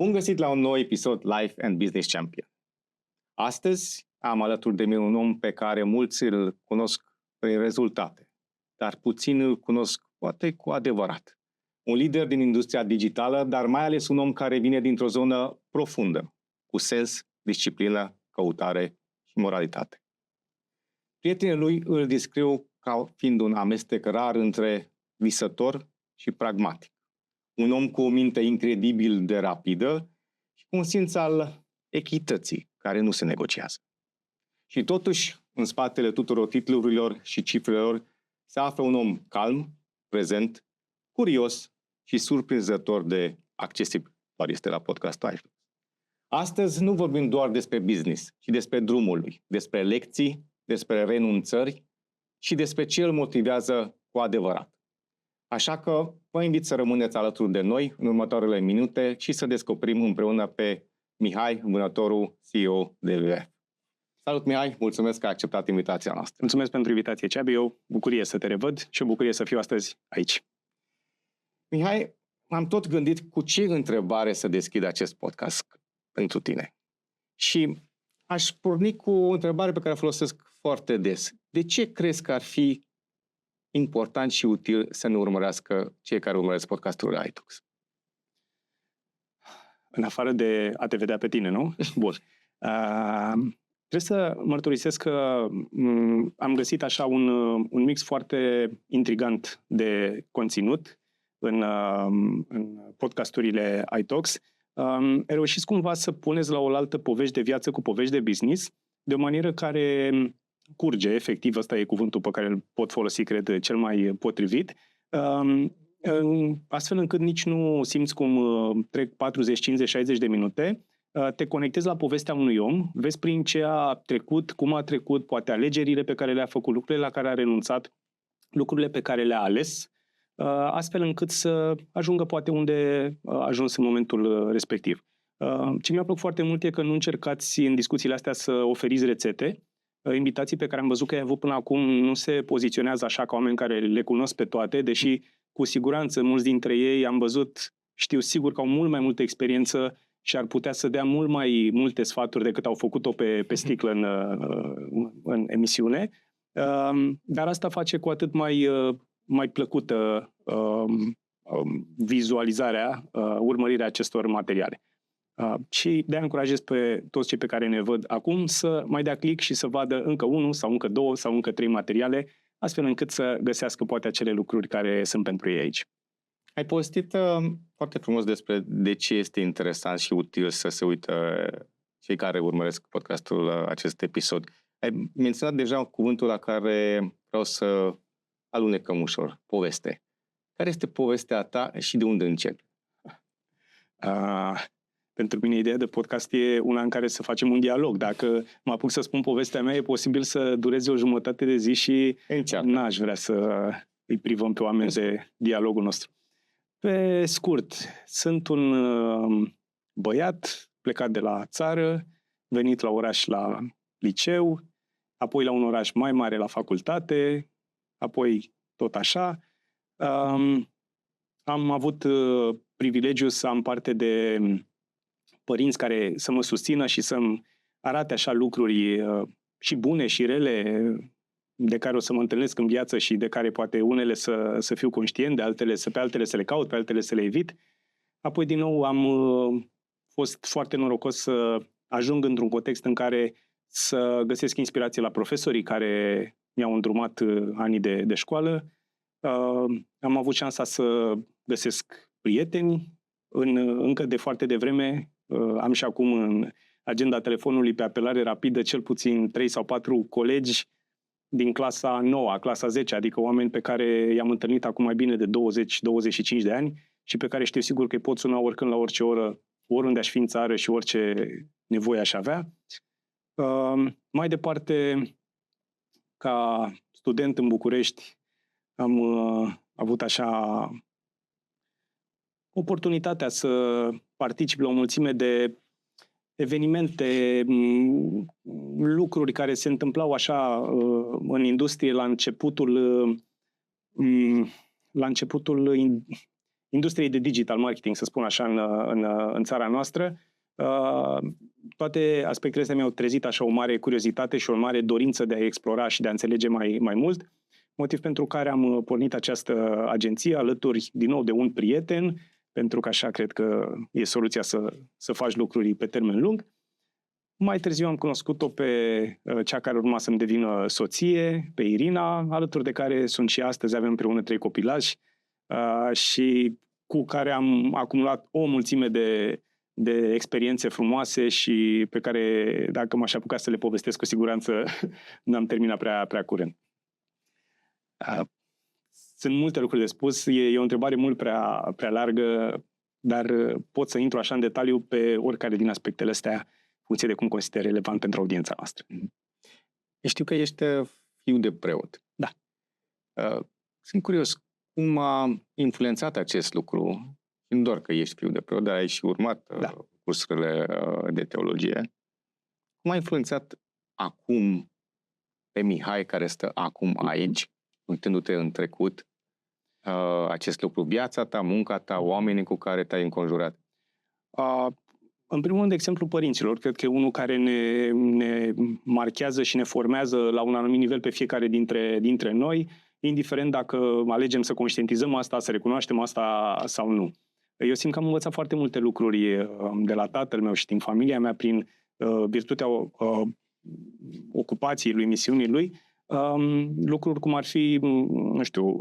Bun găsit la un nou episod Life and Business Champion. Astăzi am alături de mine un om pe care mulți îl cunosc prin rezultate, dar puțin îl cunosc poate cu adevărat. Un lider din industria digitală, dar mai ales un om care vine dintr-o zonă profundă, cu sens, disciplină, căutare și moralitate. Prietenii lui îl descriu ca fiind un amestec rar între visător și pragmatic. Un om cu o minte incredibil de rapidă și cu un simț al echității, care nu se negociază. Și totuși, în spatele tuturor titlurilor și cifrelor, se află un om calm, prezent, curios și surprinzător de accesibil. Doar este la podcastul iFlux. Astăzi nu vorbim doar despre business, ci despre drumul lui, despre lecții, despre renunțări și despre ce îl motivează cu adevărat. Așa că vă invit să rămâneți alături de noi în următoarele minute și să descoperim împreună pe Mihai, vânătorul CEO de WWF. Salut, Mihai! Mulțumesc că ai acceptat invitația noastră. Mulțumesc pentru invitație, Ceabi. Eu bucurie să te revăd și o bucurie să fiu astăzi aici. Mihai, m-am tot gândit cu ce întrebare să deschid acest podcast pentru tine. Și aș porni cu o întrebare pe care o folosesc foarte des. De ce crezi că ar fi important și util să ne urmărească cei care urmăresc podcastul iTalks? În afară de a te vedea pe tine, nu? Bun. Trebuie să mărturisesc că am găsit așa un mix foarte intrigant de conținut în podcasturile iTalks. Reușiți cumva să puneți la oaltă povești de viață cu povești de business de o manieră care curge, efectiv, ăsta e cuvântul pe care îl pot folosi, cred, cel mai potrivit, astfel încât nici nu simți cum trec 40, 50, 60 de minute, te conectezi la povestea unui om, vezi prin ce a trecut, cum a trecut, poate alegerile pe care le-a făcut, lucrurile la care a renunțat, lucrurile pe care le-a ales, astfel încât să ajungă poate unde a ajuns în momentul respectiv. Ce mi-a plăcut foarte mult e că nu încercați în discuțiile astea să oferiți rețete. Invitații pe care am văzut că i-ai avut până acum nu se poziționează așa ca oameni care le cunosc pe toate, deși cu siguranță mulți dintre ei am văzut, știu sigur că au mult mai multă experiență și ar putea să dea mult mai multe sfaturi decât au făcut-o pe sticlă în emisiune. Dar asta face cu atât mai plăcută vizualizarea, urmărirea acestor materiale. Și de-aia încurajez pe toți cei pe care ne văd acum să mai dea click și să vadă încă unul sau încă două sau încă trei materiale, astfel încât să găsească poate acele lucruri care sunt pentru ei aici. Ai povestit foarte frumos despre de ce este interesant și util să se uită cei care urmăresc podcastul acest episod. Ai menționat deja cuvântul la care vreau să alunecăm ușor, poveste. Care este povestea ta și de unde începi? Pentru mine ideea de podcast e una în care să facem un dialog. Dacă mă apuc să spun povestea mea, e posibil să dureze o jumătate de zi și n-aș vrea să îi privăm pe oameni de dialogul nostru. Pe scurt, sunt un băiat plecat de la țară, venit la oraș la liceu, apoi la un oraș mai mare la facultate, apoi tot așa. Am avut privilegiul să am parte de părinți care să mă susțină și să-mi arate așa lucruri și bune și rele de care o să mă întâlnesc în viață și de care poate unele să fiu conștient, pe altele să le caut, pe altele să le evit. Apoi, din nou, am fost foarte norocos să ajung într-un context în care să găsesc inspirație la profesorii care mi-au îndrumat anii de școală. Am avut șansa să găsesc prieteni încă de foarte devreme. Am și acum în agenda telefonului pe apelare rapidă cel puțin 3 sau 4 colegi din clasa 9, clasa 10, adică oameni pe care i-am întâlnit acum mai bine de 20-25 de ani și pe care știu sigur că îi pot suna oricând, la orice oră, oriunde aș fi în țară și orice nevoie aș avea. Mai departe, ca student în București, am avut așa oportunitatea să particip la o mulțime de evenimente, lucruri care se întâmplau așa în industrie la începutul industriei de digital marketing, să spun așa, în țara noastră. Toate aspectele astea mi-au trezit așa o mare curiozitate și o mare dorință de a explora și de a înțelege mai mult, motiv pentru care am pornit această agenție alături, din nou, de un prieten, pentru că așa cred că e soluția să faci lucruri pe termen lung. Mai târziu am cunoscut-o pe cea care urma să-mi devină soție, pe Irina, alături de care sunt și astăzi, avem împreună 3 copilași și cu care am acumulat o mulțime de experiențe frumoase și pe care, dacă m-aș apuca să le povestesc, cu siguranță n-am terminat prea curând. Sunt multe lucruri de spus, e o întrebare mult prea largă, dar pot să intru așa în detaliu pe oricare din aspectele astea, în funcție de cum consider relevant pentru audiența noastră. Știu că ești fiu de preot. Da. Sunt curios, cum a influențat acest lucru? Nu doar că ești fiu de preot, dar ai și urmat cursurile de teologie. Cum a influențat acum pe Mihai, care stă acum aici, uitându-te în trecut, acest lucru, viața ta, munca ta, oamenii cu care te-ai înconjurat? În primul rând, exemplu părinților. Cred că e unul care ne marchează și ne formează la un anumit nivel pe fiecare dintre noi, indiferent dacă alegem să conștientizăm asta, să recunoaștem asta sau nu. Eu simt că am învățat foarte multe lucruri de la tatăl meu și din familia mea prin virtutea ocupației lui, misiunii lui, lucruri cum ar fi, nu știu,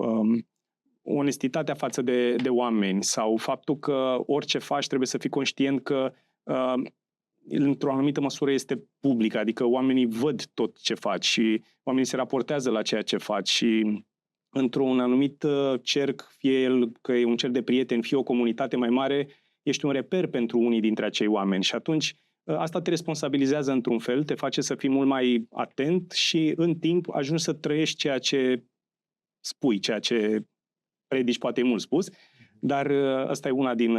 onestitatea față de oameni sau faptul că orice faci trebuie să fii conștient că într-o anumită măsură este public, adică oamenii văd tot ce faci și oamenii se raportează la ceea ce faci și într-un anumit cerc, fie el că e un cerc de prieteni, fie o comunitate mai mare, ești un reper pentru unii dintre acei oameni și atunci asta te responsabilizează într-un fel, te face să fii mult mai atent și în timp ajungi să trăiești ceea ce spui, ceea ce predici, poate e mult spus, dar asta e una din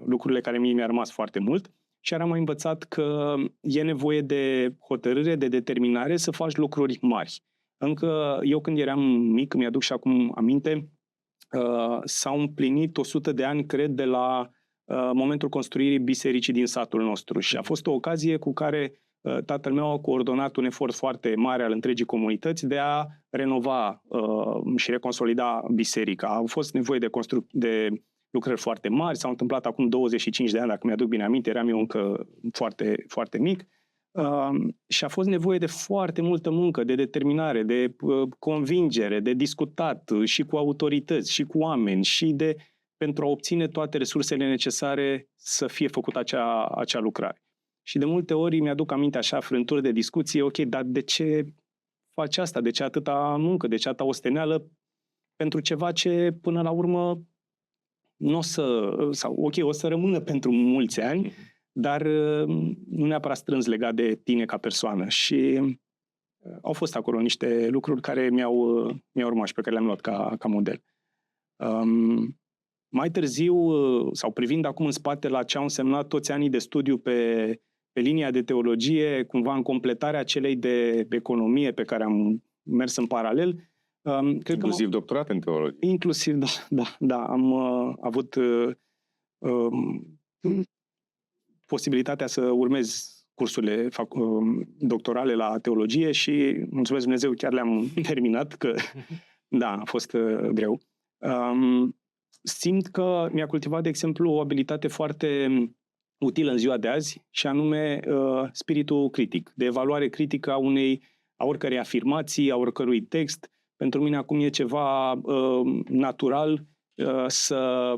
lucrurile care mie mi-a rămas foarte mult și am mai învățat că e nevoie de hotărâre, de determinare să faci lucruri mari. Încă eu când eram mic, mi-aduc și acum aminte, s-au împlinit 100 de ani, cred, de la momentul construirii bisericii din satul nostru și a fost o ocazie cu care tatăl meu a coordonat un efort foarte mare al întregii comunități de a renova și reconsolida biserica. Au fost nevoie de lucrări foarte mari, s-au întâmplat acum 25 de ani, dacă mi-aduc bine aminte, eram eu încă foarte, foarte mic. Și a fost nevoie de foarte multă muncă, de determinare, de convingere, de discutat și cu autorități, și cu oameni, și pentru a obține toate resursele necesare să fie făcută acea lucrare. Și de multe ori mi-aduc aminte așa frânturi de discuție, ok, dar de ce faci asta? De ce atâta muncă? De ce atâta osteneală? Pentru ceva ce până la urmă nu o să, sau ok, o să rămână pentru mulți ani, dar nu neapărat strâns legat de tine ca persoană. Și au fost acolo niște lucruri care mi-au urmat și pe care le-am luat ca model. Mai târziu, sau privind acum în spate la ce au însemnat toți anii de studiu pe linia de teologie, cumva în completarea celei de economie pe care am mers în paralel, cred inclusiv doctorat în teologie. Inclusiv, da. Am avut posibilitatea să urmez cursurile doctorale la teologie și, mulțumesc Dumnezeu, chiar le-am terminat, că da, a fost greu. Simt că mi-a cultivat, de exemplu, o abilitate foarte utilă în ziua de azi și anume spiritul critic, de evaluare critică a oricărei afirmații, a oricărui text. Pentru mine acum e ceva natural să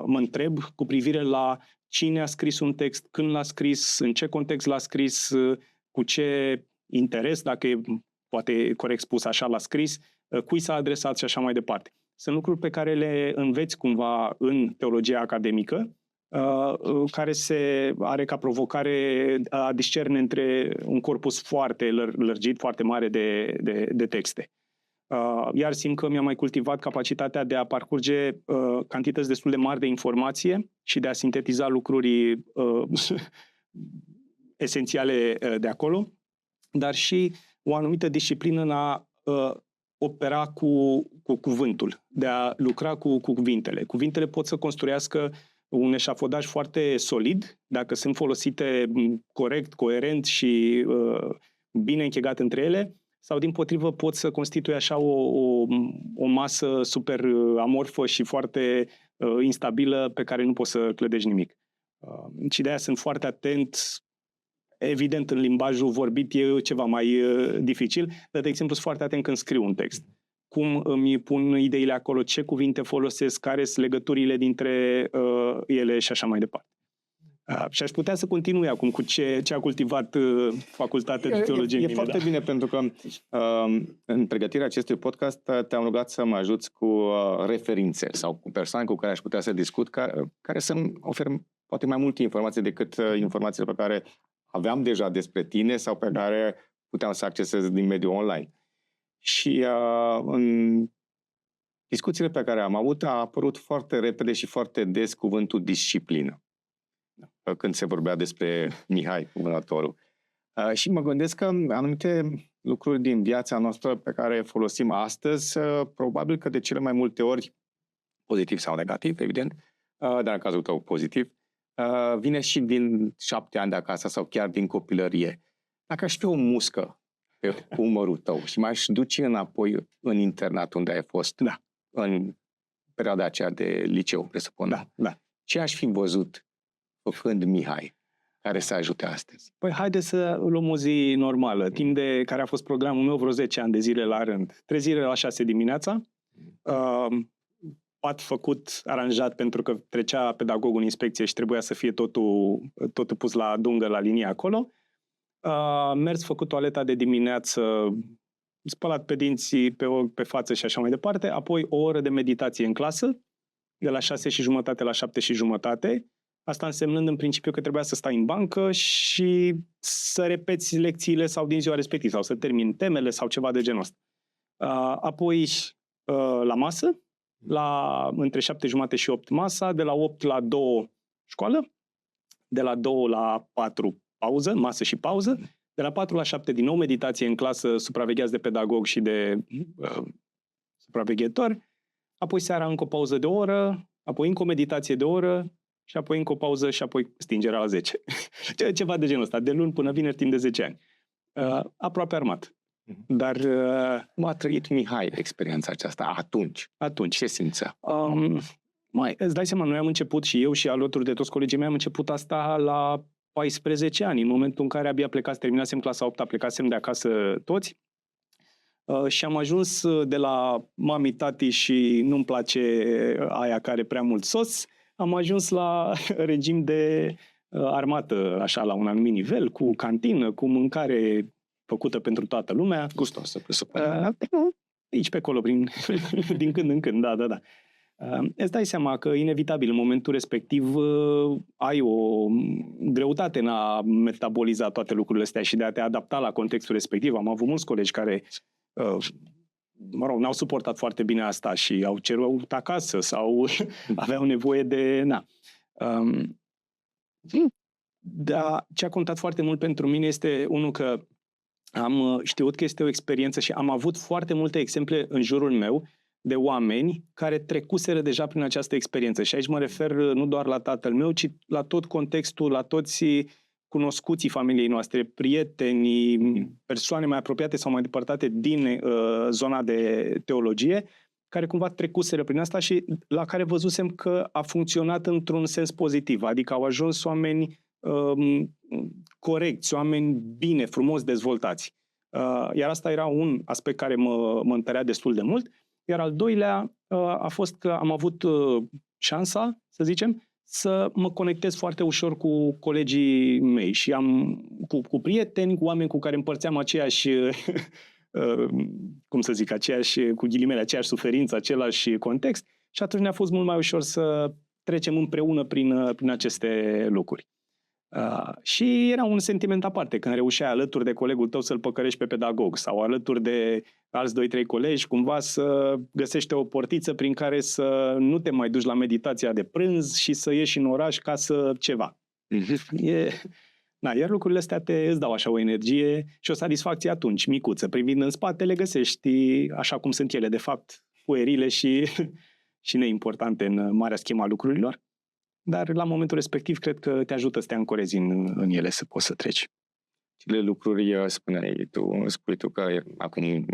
mă întreb cu privire la cine a scris un text, când l-a scris, în ce context l-a scris, cu ce interes, dacă e poate corect spus așa, l-a scris, cui s-a adresat și așa mai departe. Sunt lucruri pe care le înveți cumva în teologia academică, care are ca provocare a discerne între un corpus foarte lărgit, foarte mare de texte. Iar simt că mi-a mai cultivat capacitatea de a parcurge cantități destul de mari de informație și de a sintetiza lucruri esențiale de acolo, dar și o anumită disciplină în a opera cu cuvântul, de a lucra cu cuvintele. Cuvintele pot să construiască un eșafodaj foarte solid, dacă sunt folosite corect, coerent și bine închegat între ele, sau dimpotrivă pot să constituie așa o masă super amorfă și foarte instabilă pe care nu poți să clădești nimic. Și de aia sunt foarte atent. Evident, în limbajul vorbit e ceva mai dificil, dar, de exemplu, sunt foarte atent când scriu un text. Cum îmi pun ideile acolo, ce cuvinte folosesc, care sunt legăturile dintre ele și așa mai departe. Și aș putea să continui acum cu ce a cultivat Facultatea de Teologie. E foarte bine, pentru că în pregătirea acestui podcast te-am rugat să mă ajuți cu referințe sau cu persoane cu care aș putea să discut, care să-mi ofer poate mai multe informații decât informațiile pe care aveam deja despre tine sau pe care puteam să accesez din mediul online. Și în discuțiile pe care am avut a apărut foarte repede și foarte des cuvântul disciplină, când se vorbea despre Mihai, vânătorul. Și mă gândesc că anumite lucruri din viața noastră pe care folosim astăzi, probabil că de cele mai multe ori, pozitiv sau negativ, evident, dar în cazul tău pozitiv, vine și din 7 ani de acasă sau chiar din copilărie. Dacă aș fi o muscă pe umărul tău și m-aș duce înapoi în internat unde ai fost, în perioada aceea de liceu, presupun, ce aș fi văzut făcând Mihai, care să ajute astăzi? Păi haideți să luăm o zi normală, timp de care a fost programul meu vreo 10 ani de zile la rând. Trezire la 6 dimineața, pat făcut, aranjat, pentru că trecea pedagogul în inspecție și trebuia să fie totul pus la dungă, la linie acolo. Mers, făcut toaleta de dimineață, spălat pe dinți, pe față și așa mai departe, apoi o oră de meditație în clasă, de la 6:30 la 7:30, asta însemnând în principiu că trebuia să stai în bancă și să repeți lecțiile sau din ziua respectivă, sau să termini temele sau ceva de genul ăsta. Apoi la masă, între 7:30 și 8 masa, de la 8 la 2 școală, de la 2 la 4 pauză, masă și pauză, de la 4 la 7 din nou meditație în clasă, supravegheați de pedagog și de supraveghetor, apoi seara încă o pauză de o oră, apoi încă o meditație de o oră și apoi încă o pauză și apoi stingerea la 10. Ceva de genul ăsta, de luni până vineri timp de 10 ani. Aproape armat. Dar cum a trăit Mihai experiența aceasta atunci? Ce simțea? Îți dai seama, noi am început și eu și alături de toți colegii mei am început asta la 14 ani, în momentul în care abia terminasem clasa 8-a, plecasem de acasă toți și am ajuns de la mami, tati și nu-mi place aia care prea mult sos, am ajuns la regim de armată, așa, la un anumit nivel, cu cantină, cu mâncare făcută pentru toată lumea. Gustosă, presupun. Aici pe acolo, din când în când, da. Îți dai seama că, inevitabil, în momentul respectiv ai o greutate în a metaboliza toate lucrurile astea și de a te adapta la contextul respectiv. Am avut mulți colegi care, n-au suportat foarte bine asta și au cerut acasă sau aveau nevoie de... Dar ce a contat foarte mult pentru mine este, unul, că am știut că este o experiență și am avut foarte multe exemple în jurul meu de oameni care trecuseră deja prin această experiență. Și aici mă refer nu doar la tatăl meu, ci la tot contextul, la toți cunoscuții familiei noastre, prieteni, persoane mai apropiate sau mai depărtate din zona de teologie, care cumva trecuseră prin asta și la care văzusem că a funcționat într-un sens pozitiv. Adică au ajuns oameni corecți, oameni bine, frumos dezvoltați. Iar asta era un aspect care mă întărea destul de mult. Iar al doilea a fost că am avut șansa, să zicem, să mă conectez foarte ușor cu colegii mei și cu prieteni, cu oameni cu care împărțeam aceeași, cu ghilimele, aceeași suferință, același context și atunci ne-a fost mult mai ușor să trecem împreună prin aceste lucruri. Și era un sentiment aparte când reușeai alături de colegul tău să-l păcărești pe pedagog sau alături de alți 2-3 colegi cumva să găsești o portiță prin care să nu te mai duci la meditația de prânz și să ieși în oraș ca să ceva. Da, iar lucrurile astea îți dau așa o energie și o satisfacție atunci, micuță. Privind în spate, le găsești așa cum sunt ele, de fapt, puerile și, și neimportante în marea schema lucrurilor. Dar la momentul respectiv, cred că te ajută să te ancorezi în ele, să poți să treci. Cele lucruri, spui tu că acum,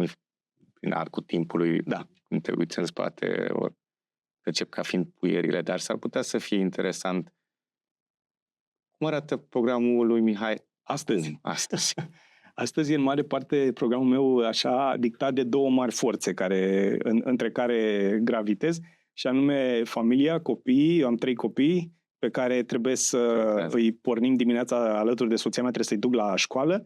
prin arcul timpului, Da. când te uiți în spate, ori percep ca fiind puierile, dar s-ar putea să fie interesant. Cum arată programul lui Mihai Astăzi. Astăzi. Astăzi e în mare parte programul meu așa dictat de două mari forțe între care gravitez, și anume familia, copiii. Eu am 3 copii pe care trebuie să îi pornim dimineața alături de soția mea, trebuie să-i duc la școală.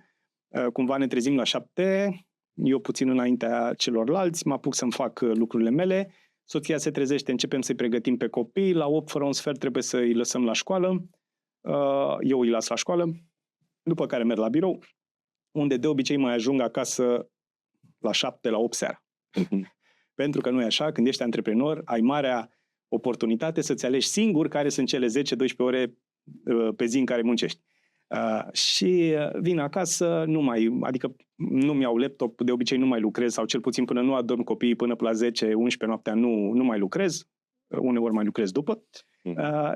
Cumva ne trezim la 7, eu puțin înaintea celorlalți, mă apuc să-mi fac lucrurile mele, soția se trezește, începem să-i pregătim pe copii, la 8 fără un sfert trebuie să îi lăsăm la școală, eu îi las la școală, după care merg la birou, unde de obicei mai ajung acasă la 7, la 8 seara. Pentru că nu e așa, când ești antreprenor, ai marea oportunitate să-ți alegi singur care sunt cele 10-12 ore pe zi în care muncești. Și vin acasă, adică nu-mi iau laptop, de obicei nu mai lucrez, sau cel puțin până nu adorm copiii, până la 10-11 noaptea nu mai lucrez, uneori mai lucrez după.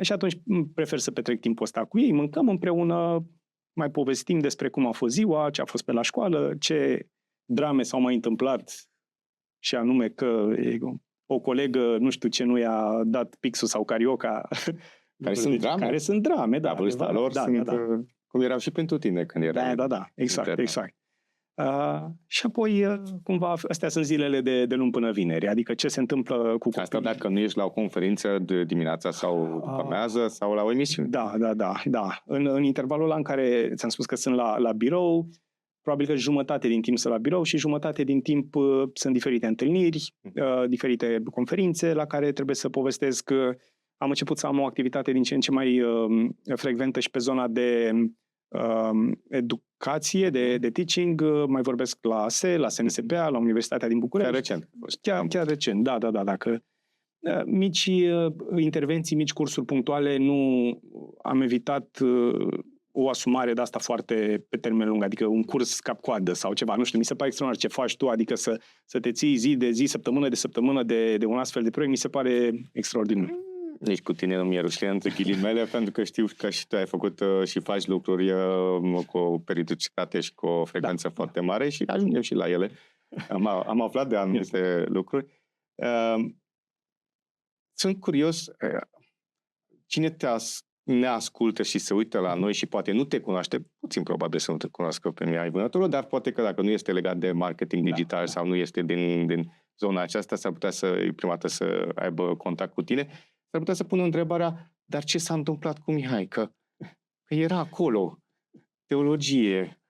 Și atunci prefer să petrec timpul ăsta cu ei, mâncăm împreună, mai povestim despre cum a fost ziua, ce a fost pe la școală, ce drame s-au mai întâmplat, și anume că o colegă, nu știu ce, nu i-a dat pixul sau carioca. Care sunt drame. Care sunt drame, da. Vârsta lor sunt cum erau și pentru tine când erai. Da, exact. Și apoi, cumva, astea sunt zilele de luni până vineri, adică ce se întâmplă cu copiii. Asta dacă nu ești la o conferință de dimineața sau după amiază sau la o emisiune. Da. În intervalul ăla în care ți-am spus că sunt la birou, probabil că jumătate din timp sunt la birou și jumătate din timp sunt diferite întâlniri, diferite conferințe la care trebuie să povestesc. Am început să am o activitate din ce în ce mai frecventă și pe zona de educație, de teaching. Mai vorbesc la ASE, la SNSPA, la Universitatea din București. Chiar recent, da. Dacă mici intervenții, mici cursuri punctuale, nu am evitat o asumare de asta foarte pe termen lung, adică un curs cap-coadă sau ceva, nu știu, mi se pare extraordinar ce faci tu, adică să te ții zi de zi, săptămână de săptămână de un astfel de proiect, mi se pare extraordinar. Nici cu tine nu mi-e rușine între ghilimele, pentru că știu că și tu ai făcut și faci lucruri cu o periodicitate și cu o frecvență foarte mare și ajungem și la ele. Am aflat de anumite lucruri. Sunt curios, cine ne ascultă și se uită la noi și poate nu te cunoaște, puțin probabil să nu te cunoască pe Mihai Vânătorul, dar poate că dacă nu este legat de marketing digital sau nu este din zona aceasta, s-ar putea prima dată să aibă contact cu tine, s-ar putea să pună întrebarea, dar ce s-a întâmplat cu Mihai? Că era acolo, teologie,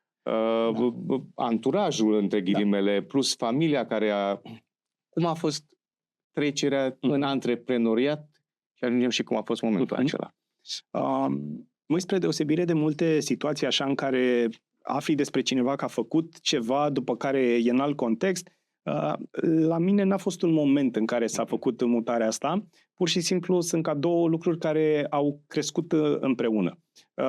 anturajul, între ghilimele, plus familia care cum a fost trecerea în antreprenoriat și ajungem și cum a fost momentul acela. Măi, spre deosebire de multe situații așa în care afli despre cineva că a făcut ceva, după care e în alt context, la mine n-a fost un moment în care s-a făcut mutarea asta, pur și simplu sunt ca două lucruri care au crescut împreună.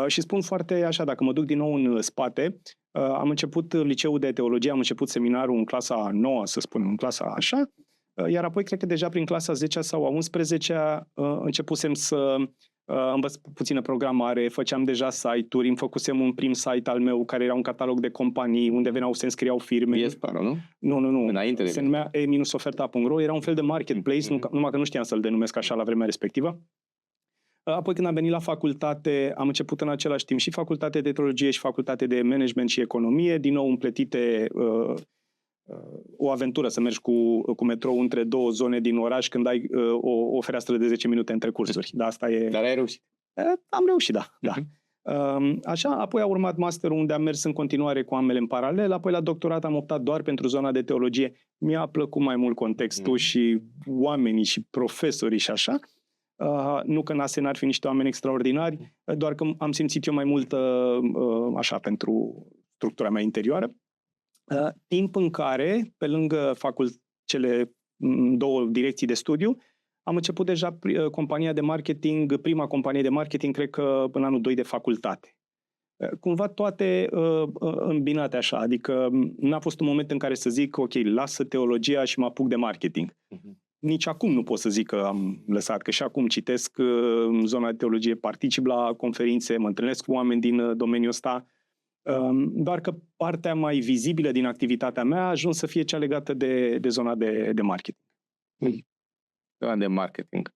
Și spun foarte așa, dacă mă duc din nou în spate, am început liceul de teologie, am început seminarul în clasa 9, să spunem, în clasa așa, iar apoi cred că deja prin clasa 10 sau a 11-a începusem să învăț puțină programare, făceam deja site-uri, îmi făcusem un prim site al meu care era un catalog de companii unde veneau, se înscriau firme. Viesparo, nu? Nu. Înainte de se numea e-oferta.ro, era un fel de marketplace, numai că nu știam să-l denumesc așa la vremea respectivă. Apoi când am venit la facultate, am început în același timp și facultate de teologie și facultate de management și economie, din nou împletite o aventură să mergi cu metrou între două zone din oraș când ai o fereastră de 10 minute între cursuri. Dar ai reușit? Am reușit, da. Așa, apoi a urmat masterul unde am mers în continuare cu ambele în paralel, apoi la doctorat am optat doar pentru zona de teologie. Mi-a plăcut mai mult contextul și oamenii și profesorii și așa. Nu că NASE n-ar fi niște oameni extraordinari, doar că am simțit eu mai mult așa pentru structura mea interioară. Timp în care, pe lângă cele două direcții de studiu, am început deja compania de marketing, prima companie de marketing, cred că în anul 2 de facultate. Cumva toate îmbinate așa, adică n-a fost un moment în care să zic, ok, lasă teologia și mă apuc de marketing. Nici acum nu pot să zic că am lăsat, că și acum citesc în zona de teologie, particip la conferințe, mă întâlnesc cu oameni din domeniul ăsta, doar că partea mai vizibilă din activitatea mea a ajuns să fie cea legată de zona de marketing. Zona de marketing,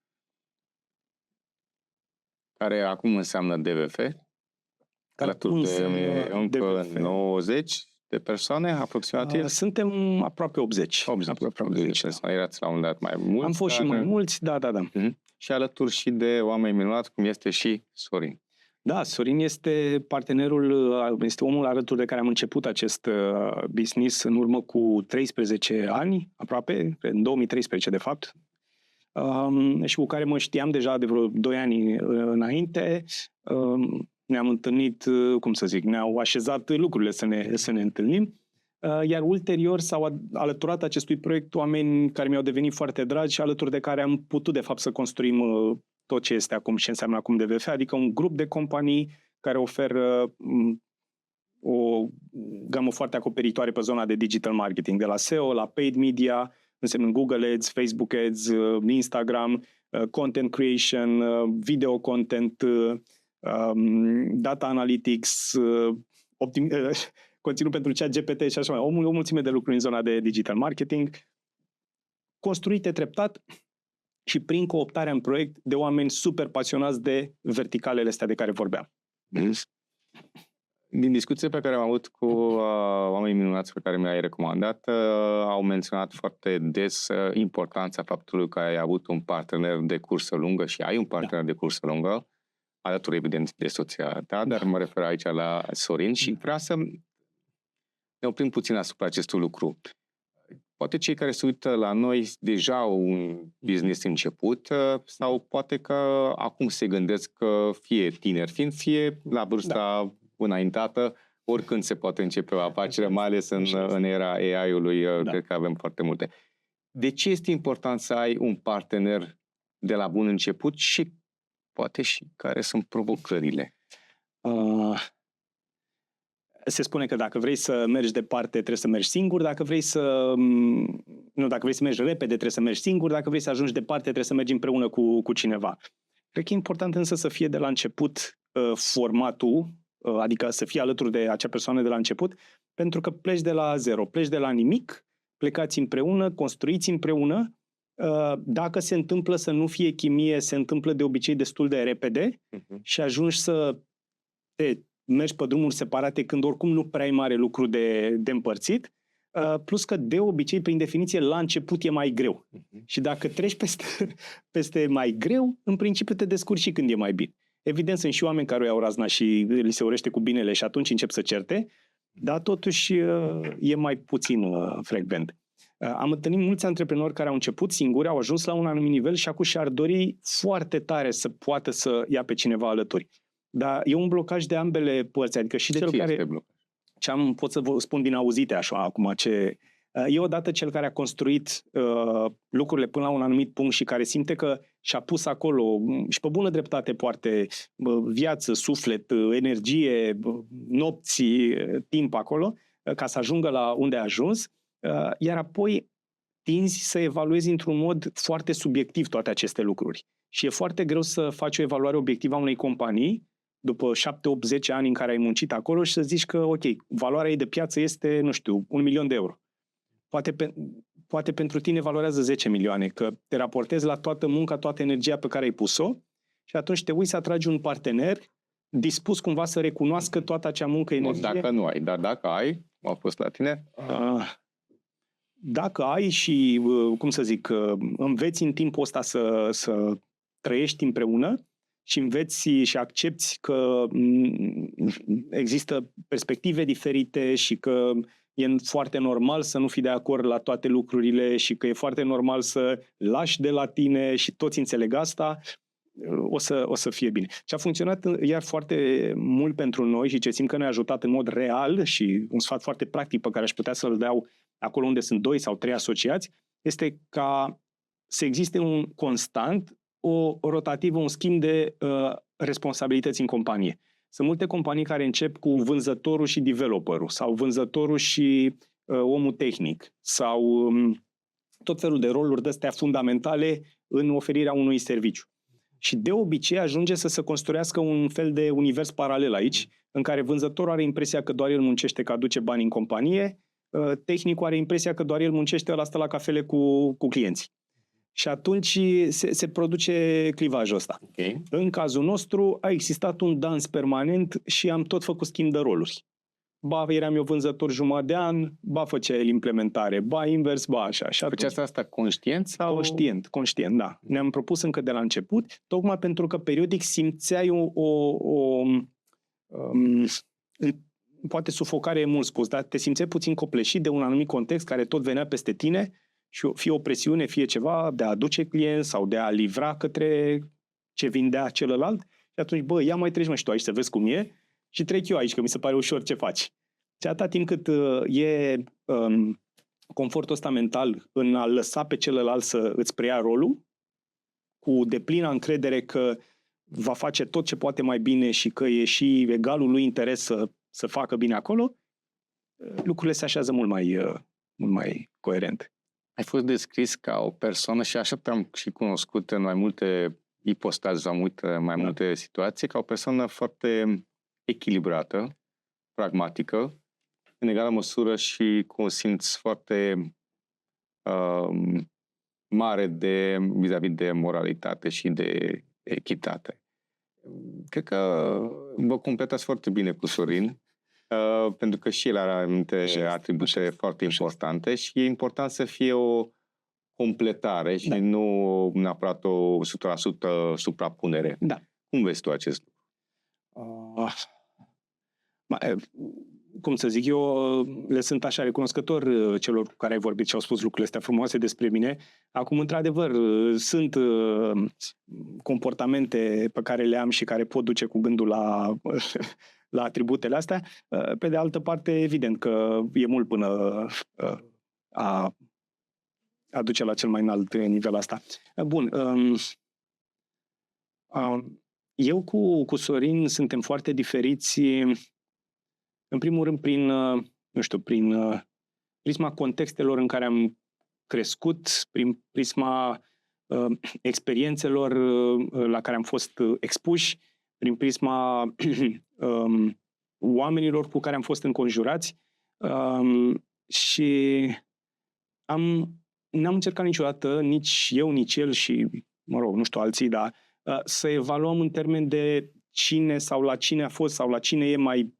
care acum înseamnă DVF, alături de încă DVF. 90 de persoane aproximativ. Suntem aproape 80. 80 persoane, erați la un dat mai mulți. Am fost și mai mulți, da. Și alături și de oameni minunați, cum este și Sorin. Da, Sorin este partenerul, este omul alături de care am început acest business în urmă cu 13 ani, aproape, în 2013 de fapt, și cu care mă știam deja de vreo 2 ani înainte. Ne-am întâlnit, cum să zic, ne-au așezat lucrurile să ne întâlnim, iar ulterior s-au alăturat acestui proiect oameni care mi-au devenit foarte dragi și alături de care am putut de fapt să construim tot ce este acum și ce înseamnă acum DVF, adică un grup de companii care oferă o gamă foarte acoperitoare pe zona de digital marketing, de la SEO, la paid media, înseamnă Google Ads, Facebook Ads, Instagram, content creation, video content, data analytics, conținut pentru ChatGPT și așa mai. O mulțime de lucruri în zona de digital marketing, construite treptat și prin cooptarea în proiect de oameni super pasionați de verticalele astea de care vorbeam. Din discuție pe care am avut cu oamenii minunați pe care mi-ai recomandat, au menționat foarte des importanța faptului că ai avut un partener de cursă lungă și ai un partener de cursă lungă, alături evident de soția ta, dar mă refer aici la Sorin și vreau să ne oprim puțin asupra acestui lucru. Poate cei care se uită la noi deja au un business început sau poate că acum se gândesc că fie tineri fiind, fie la vârsta înaintată, oricând se poate începe o afacere, mai ales în era AI-ului, cred că avem foarte multe. De ce este important să ai un partener de la bun început și poate și care sunt provocările? Se spune că dacă vrei să mergi departe, trebuie să mergi singur, dacă vrei să mergi repede, trebuie să mergi singur, dacă vrei să ajungi departe, trebuie să mergi împreună cu cineva. Cred că e important însă să fie de la început formatul, adică să fie alături de acea persoană de la început, pentru că pleci de la zero, pleci de la nimic, plecați împreună, construiți împreună. Dacă se întâmplă să nu fie chimie, se întâmplă de obicei destul de repede și ajungi să te mergi pe drumuri separate când oricum nu prea ai mare lucru de împărțit, plus că de obicei, prin definiție, la început e mai greu. Și dacă treci peste mai greu, în principiu te descurci și când e mai bine. Evident, sunt și oameni care o iau razna și li se urește cu binele și atunci încep să certe, dar totuși e mai puțin frecvent. Am întâlnit mulți antreprenori care au început singuri, au ajuns la un anumit nivel și acum și-ar dori foarte tare să poată să ia pe cineva alături. Dar e un blocaj de ambele părți, adică și cel care... pot să vă spun din auzite așa acum ce... E odată cel care a construit lucrurile până la un anumit punct și care simte că și-a pus acolo și pe bună dreptate poate viață, suflet, energie, nopți, timp acolo, ca să ajungă la unde a ajuns, iar apoi tinzi să evaluezi într-un mod foarte subiectiv toate aceste lucruri. Și e foarte greu să faci o evaluare obiectivă a unei companii după 7, 8, 10 ani în care ai muncit acolo și să zici că, ok, valoarea ei de piață este, nu știu, 1 milion de euro. Poate pentru tine valorează 10 milioane, că te raportezi la toată munca, toată energia pe care ai pus-o și atunci te uiți să atragi un partener dispus cumva să recunoască toată acea muncă, energie. Dacă nu ai, dar dacă ai, a fost la tine? Dacă ai și, cum să zic, înveți în timpul ăsta să trăiești împreună și înveți și accepti că există perspective diferite și că e foarte normal să nu fii de acord la toate lucrurile și că e foarte normal să lași de la tine și toți înțeleg asta, o să fie bine. Ce a funcționat iar foarte mult pentru noi și ce simt că ne-a ajutat în mod real și un sfat foarte practic pe care aș putea să-l dau acolo unde sunt 2 sau 3 asociați, este ca să existe un constant, o rotativă, un schimb de responsabilități în companie. Sunt multe companii care încep cu vânzătorul și developerul sau vânzătorul și omul tehnic sau tot felul de roluri de-astea fundamentale în oferirea unui serviciu. Și de obicei ajunge să se construiască un fel de univers paralel aici, în care vânzătorul are impresia că doar el muncește, că aduce bani în companie, tehnicul are impresia că doar el muncește, ăla stă la cafele cu clienții. Și atunci se produce clivajul ăsta. Okay. În cazul nostru a existat un dans permanent și am tot făcut schimb de roluri. Ba eram eu vânzător jumătate de an, ba făcea el implementare, ba invers, ba așa. Și atunci, Făceați asta conștient sau? Conștient, da. Ne-am propus încă de la început, tocmai pentru că periodic simțeai poate sufocare e mult spus, dar te simțeai puțin copleșit de un anumit context care tot venea peste tine și fie o presiune, fie ceva de a aduce client sau de a livra către ce vindea celălalt. Și atunci, ia mai treci și tu aici să vezi cum e și trec eu aici, că mi se pare ușor ce faci. Și atâta timp cât e confortul ăsta mental în a lăsa pe celălalt să îți preia rolul, cu deplină încredere că va face tot ce poate mai bine și că e și egalul lui interes să facă bine acolo, lucrurile se așează mult mai coerent. Ai fost descris ca o persoană, și așa te-am și cunoscut în mai multe ipostaze sau mai multe situații, ca o persoană foarte echilibrată, pragmatică, în egală măsură și cu un simț foarte mare vis-a-vis de moralitate și de echitate. Cred că vă completați foarte bine cu Sorin, pentru că și el are anumite atribute foarte importante și e important să fie o completare și nu neapărat o 100% suprapunere. Da. Cum vezi tu acest lucru? Cum să zic, eu le sunt așa recunoscător celor cu care ai vorbit și au spus lucrurile astea frumoase despre mine. Acum, într-adevăr, sunt comportamente pe care le am și care pot duce cu gândul la atributele astea. Pe de altă parte, evident că e mult până a duce la cel mai înalt nivel asta. Bun. Eu cu Sorin suntem foarte diferiți, în primul rând prin prisma contextelor în care am crescut, prin prisma experiențelor la care am fost expuși, prin prisma oamenilor cu care am fost înconjurați și n-am încercat niciodată, nici eu, nici el și, nu știu, alții, dar să evaluăm în termen de cine sau la cine a fost sau la cine e mai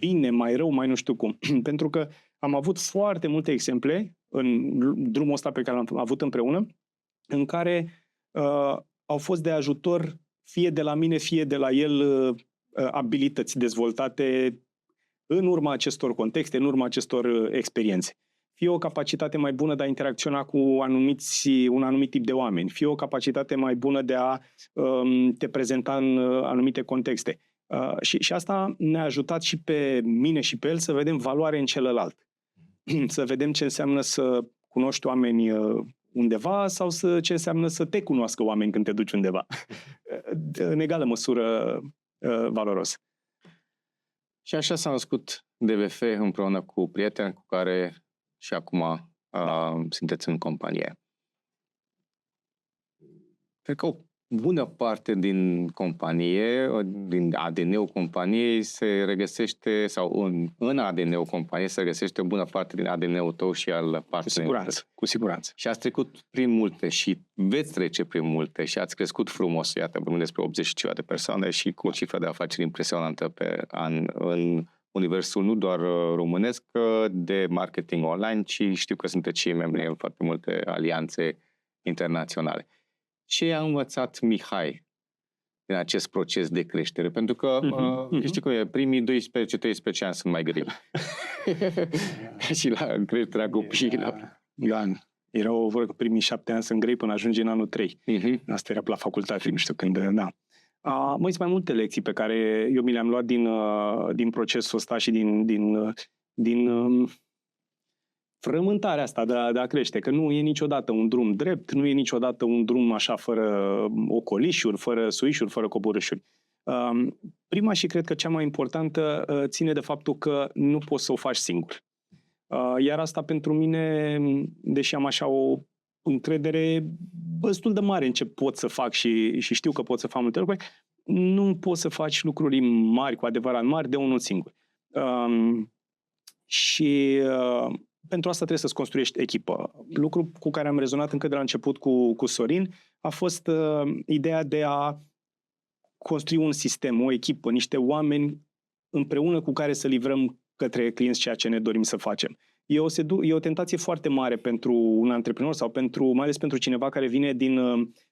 bine, mai rău, mai nu știu cum. Pentru că am avut foarte multe exemple în drumul ăsta pe care l-am avut împreună, în care au fost de ajutor fie de la mine, fie de la el abilități dezvoltate în urma acestor contexte, în urma acestor experiențe. Fie o capacitate mai bună de a interacționa cu un anumit tip de oameni, fie o capacitate mai bună de a te prezenta în anumite contexte. Și asta ne-a ajutat și pe mine și pe el să vedem valoare în celălalt. Să vedem ce înseamnă să cunoști oameni undeva sau ce înseamnă să te cunoască oameni când te duci undeva. În egală măsură valoros. Și așa s-a născut DVF împreună cu prieteni cu care și acum sunteți în companie. Cred că o bună parte din companie, din ADN-ul companiei se regăsește, sau în ADN-ul companiei se regăsește o bună parte din ADN-ul tău și al partenerilor. Cu siguranță. Și ați trecut prin multe și veți trece prin multe și ați crescut frumos. Iată, vorbim despre 80 și ceva de persoane și cu o cifră de afaceri impresionantă pe an în universul nu doar românesc de marketing online, ci știu că sunteți și membri în foarte multe alianțe internaționale. Ce a învățat Mihai din acest proces de creștere? Pentru că, știi cum e, primii 12-13 ani sunt mai grei. Și la creșterea copiilor. Erau vor că primii 7 ani sunt grei până ajungi în anul 3. Asta era la facultate, nu știu când, da. Sunt mai multe lecții pe care eu mi le-am luat din procesul ăsta și din frământarea asta de a crește, că nu e niciodată un drum drept, nu e niciodată un drum așa fără ocolișuri, fără suișuri, fără coborâșuri. Prima și cred că cea mai importantă ține de faptul că nu poți să o faci singur. Iar asta pentru mine, deși am așa o încredere destul de mare în ce pot să fac și știu că pot să fac multe lucruri, nu poți să faci lucruri mari, cu adevărat mari, de unul singur. Și pentru asta trebuie să-ți construiești echipă. Lucru cu care am rezonat încă de la început cu Sorin a fost ideea de a construi un sistem, o echipă, niște oameni împreună cu care să livrăm către clienți ceea ce ne dorim să facem. E o tentație foarte mare pentru un antreprenor sau mai ales pentru cineva care vine din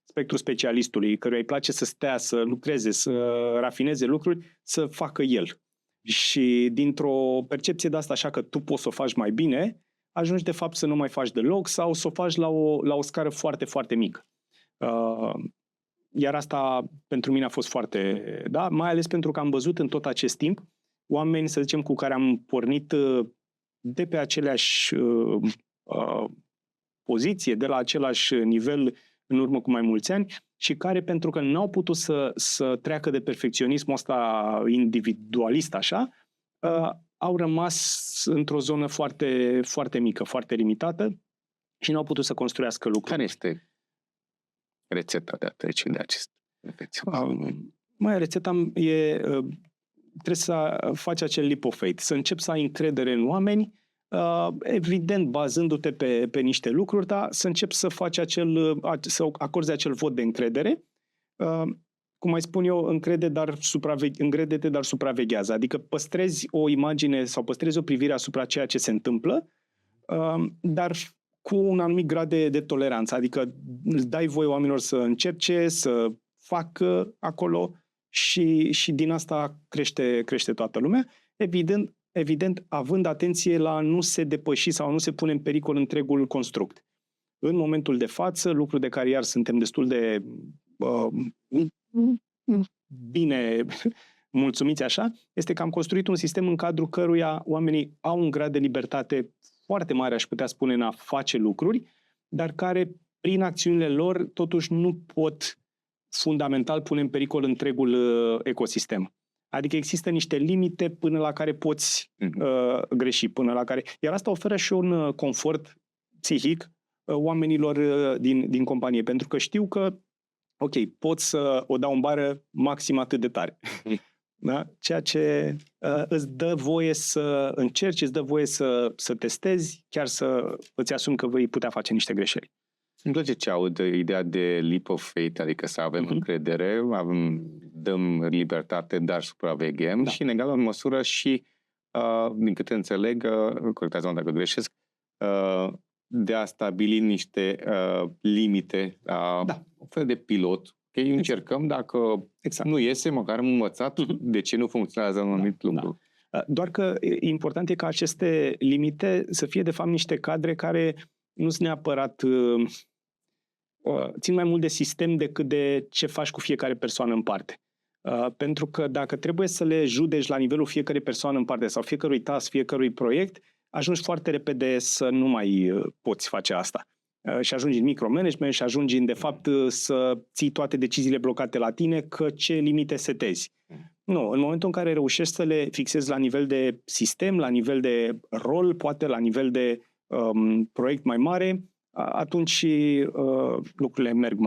spectrul specialistului, căruia îi place să stea, să lucreze, să rafineze lucruri, să facă el. Și dintr-o percepție de asta, așa că tu poți să o faci mai bine, ajungi de fapt să nu mai faci deloc sau să o faci la o scară foarte, foarte mică. Iar asta pentru mine a fost foarte, da, mai ales pentru că am văzut în tot acest timp oameni, să zicem, cu care am pornit de pe aceleași poziție, de la același nivel în urmă cu mai mulți ani și care, pentru că n-au putut să treacă de perfecționismul ăsta individualist, așa, au rămas într-o zonă foarte, foarte mică, foarte limitată și n-au putut să construiască lucruri. Care este rețeta de a trece de acest perfecționism? Rețeta e... trebuie să faci acel leap of faith, să începi să ai încredere în oameni, evident bazându-te pe niște lucruri, dar să începi să faci să acorzi acel vot de încredere. Cum mai spun eu, încrede-te, dar supraveghează. Adică păstrezi o imagine sau păstrezi o privire asupra ceea ce se întâmplă, dar cu un anumit grad de toleranță. Adică îți dai voie oamenilor să încerce, să facă acolo și din asta crește toată lumea. Evident, având atenție la a nu se depăși sau a nu se pune în pericol întregul construct. În momentul de față, lucru de care iar suntem destul de bine mulțumiți așa, este că am construit un sistem în cadrul căruia oamenii au un grad de libertate foarte mare, aș putea spune, în a face lucruri, dar care, prin acțiunile lor, totuși nu pot fundamental pune în pericol întregul ecosistem. Adică există niște limite până la care poți greși, iar asta oferă și un confort psihic oamenilor din companie, pentru că știu că, ok, pot să o dau în bară maxim atât de tare. Da? Ceea ce îți dă voie să încerci, îți dă voie să testezi, chiar să îți asumi că vei putea face niște greșeli. Îmi place ce aud ideea de leap of faith, adică să avem încredere, dăm libertate, dar supraveghem și în egală măsură și, din câte înțeleg, corectați-mă dacă greșesc, de a stabili niște limite, un fel de pilot. Ok, încercăm, dacă nu iese, măcar am învățat de ce nu funcționează un anumit lucru. Doar că important e ca aceste limite să fie de fapt niște cadre care nu sunt neapărat țin mai mult de sistem decât de ce faci cu fiecare persoană în parte. Pentru că dacă trebuie să le judeci la nivelul fiecare persoană în parte sau fiecărui task, fiecărui proiect, ajungi foarte repede să nu mai poți face asta. Și ajungi în micromanagement și ajungi de fapt să ții toate deciziile blocate la tine, că ce limite setezi. Nu, în momentul în care reușești să le fixezi la nivel de sistem, la nivel de rol, poate la nivel de proiect mai mare, atunci lucrurile merg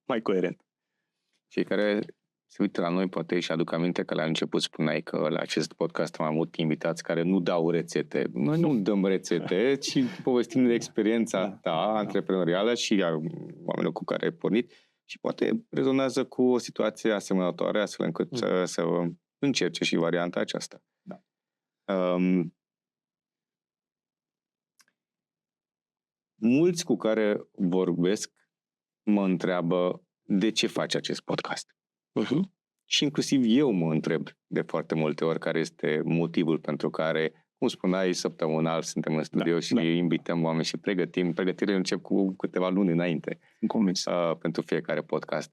mai coerent. Cei care se uită la noi poate și aduc aminte că la început spuneai că la acest podcast am avut invitați care nu dau rețete. Noi nu dăm rețete, ci povestim de experiența ta antreprenorială și a oamenilor cu care ai pornit și poate rezonează cu o situație asemănătoare astfel încât să încerce și varianta aceasta. Da. Mulți cu care vorbesc mă întreabă de ce faci acest podcast. Și inclusiv eu mă întreb de foarte multe ori care este motivul pentru care, cum spuneai, săptămânal suntem în studio și invităm oameni și pregătirile încep cu câteva luni înainte pentru fiecare podcast.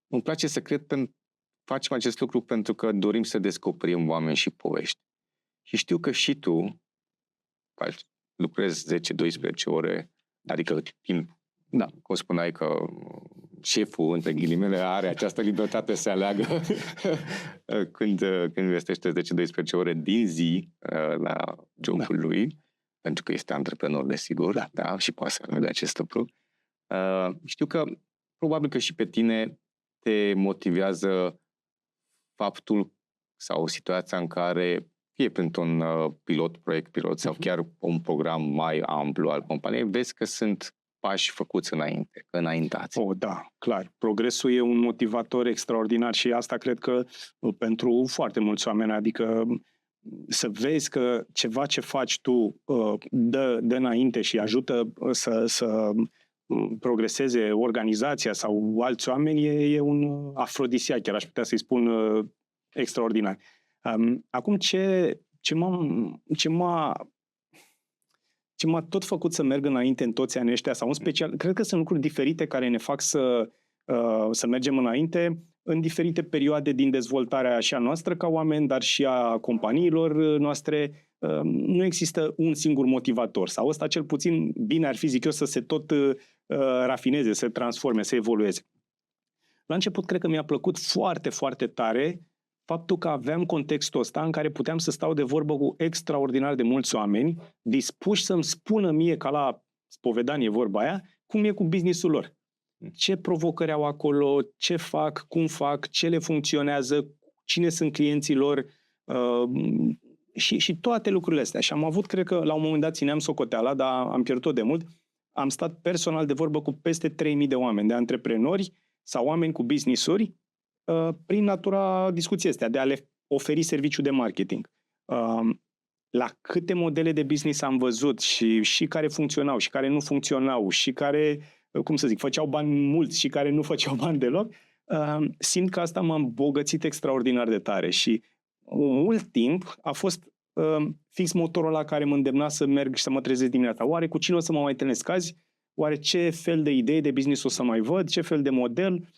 Îmi place să cred că facem acest lucru pentru că dorim să descoperim oameni și povești. Și știu că și tu lucrezi 10-12 ore, adică timp, cum spuneai că șeful, între ghilimele, are această libertate să aleagă când investește 10-12 ore din zi la job-ul lui, pentru că este antreprenor, desigur, da, și poate să de acest lucru. Știu că probabil că și pe tine te motivează faptul sau situația în care, fie printr-un proiect pilot sau chiar un program mai amplu al companiei, vezi că sunt pași făcuți înainte, înaintați. Da, clar. Progresul e un motivator extraordinar și asta cred că pentru foarte mulți oameni, adică să vezi că ceva ce faci tu dă înainte și ajută să progreseze organizația sau alți oameni, e un afrodisiac, chiar aș putea să-i spun extraordinar. Acum, ce m-a tot făcut să merg înainte în toți anii ăștia, sau în special, cred că sunt lucruri diferite care ne fac să mergem înainte în diferite perioade din dezvoltarea și a noastră ca oameni, dar și a companiilor noastre. Nu există un singur motivator, sau ăsta cel puțin bine ar fi, zic eu, să se tot rafineze, să se transforme, să evolueze. La început, cred că mi-a plăcut foarte, foarte tare faptul că aveam contextul ăsta în care puteam să stau de vorbă cu extraordinar de mulți oameni, dispuși să-mi spună mie, ca la spovedanie vorba aia, cum e cu business-ul lor. Ce provocări au acolo, ce fac, cum fac, ce le funcționează, cine sunt clienții lor și toate lucrurile astea. Și am avut, cred că la un moment dat țineam socoteala, dar am pierdut-o de mult, am stat personal de vorbă cu peste 3.000 de oameni, de antreprenori sau oameni cu business-uri, prin natura discuției astea, de a le oferi serviciu de marketing. La câte modele de business am văzut și care funcționau și care nu funcționau și care, cum să zic, făceau bani mulți și care nu făceau bani deloc, simt că asta m-a îmbogățit extraordinar de tare și mult timp a fost fix motorul ăla care mă îndemna să merg și să mă trezesc dimineața. Oare cu cine o să mă mai întâlnesc azi? Oare ce fel de idei de business o să mai văd? Ce fel de model?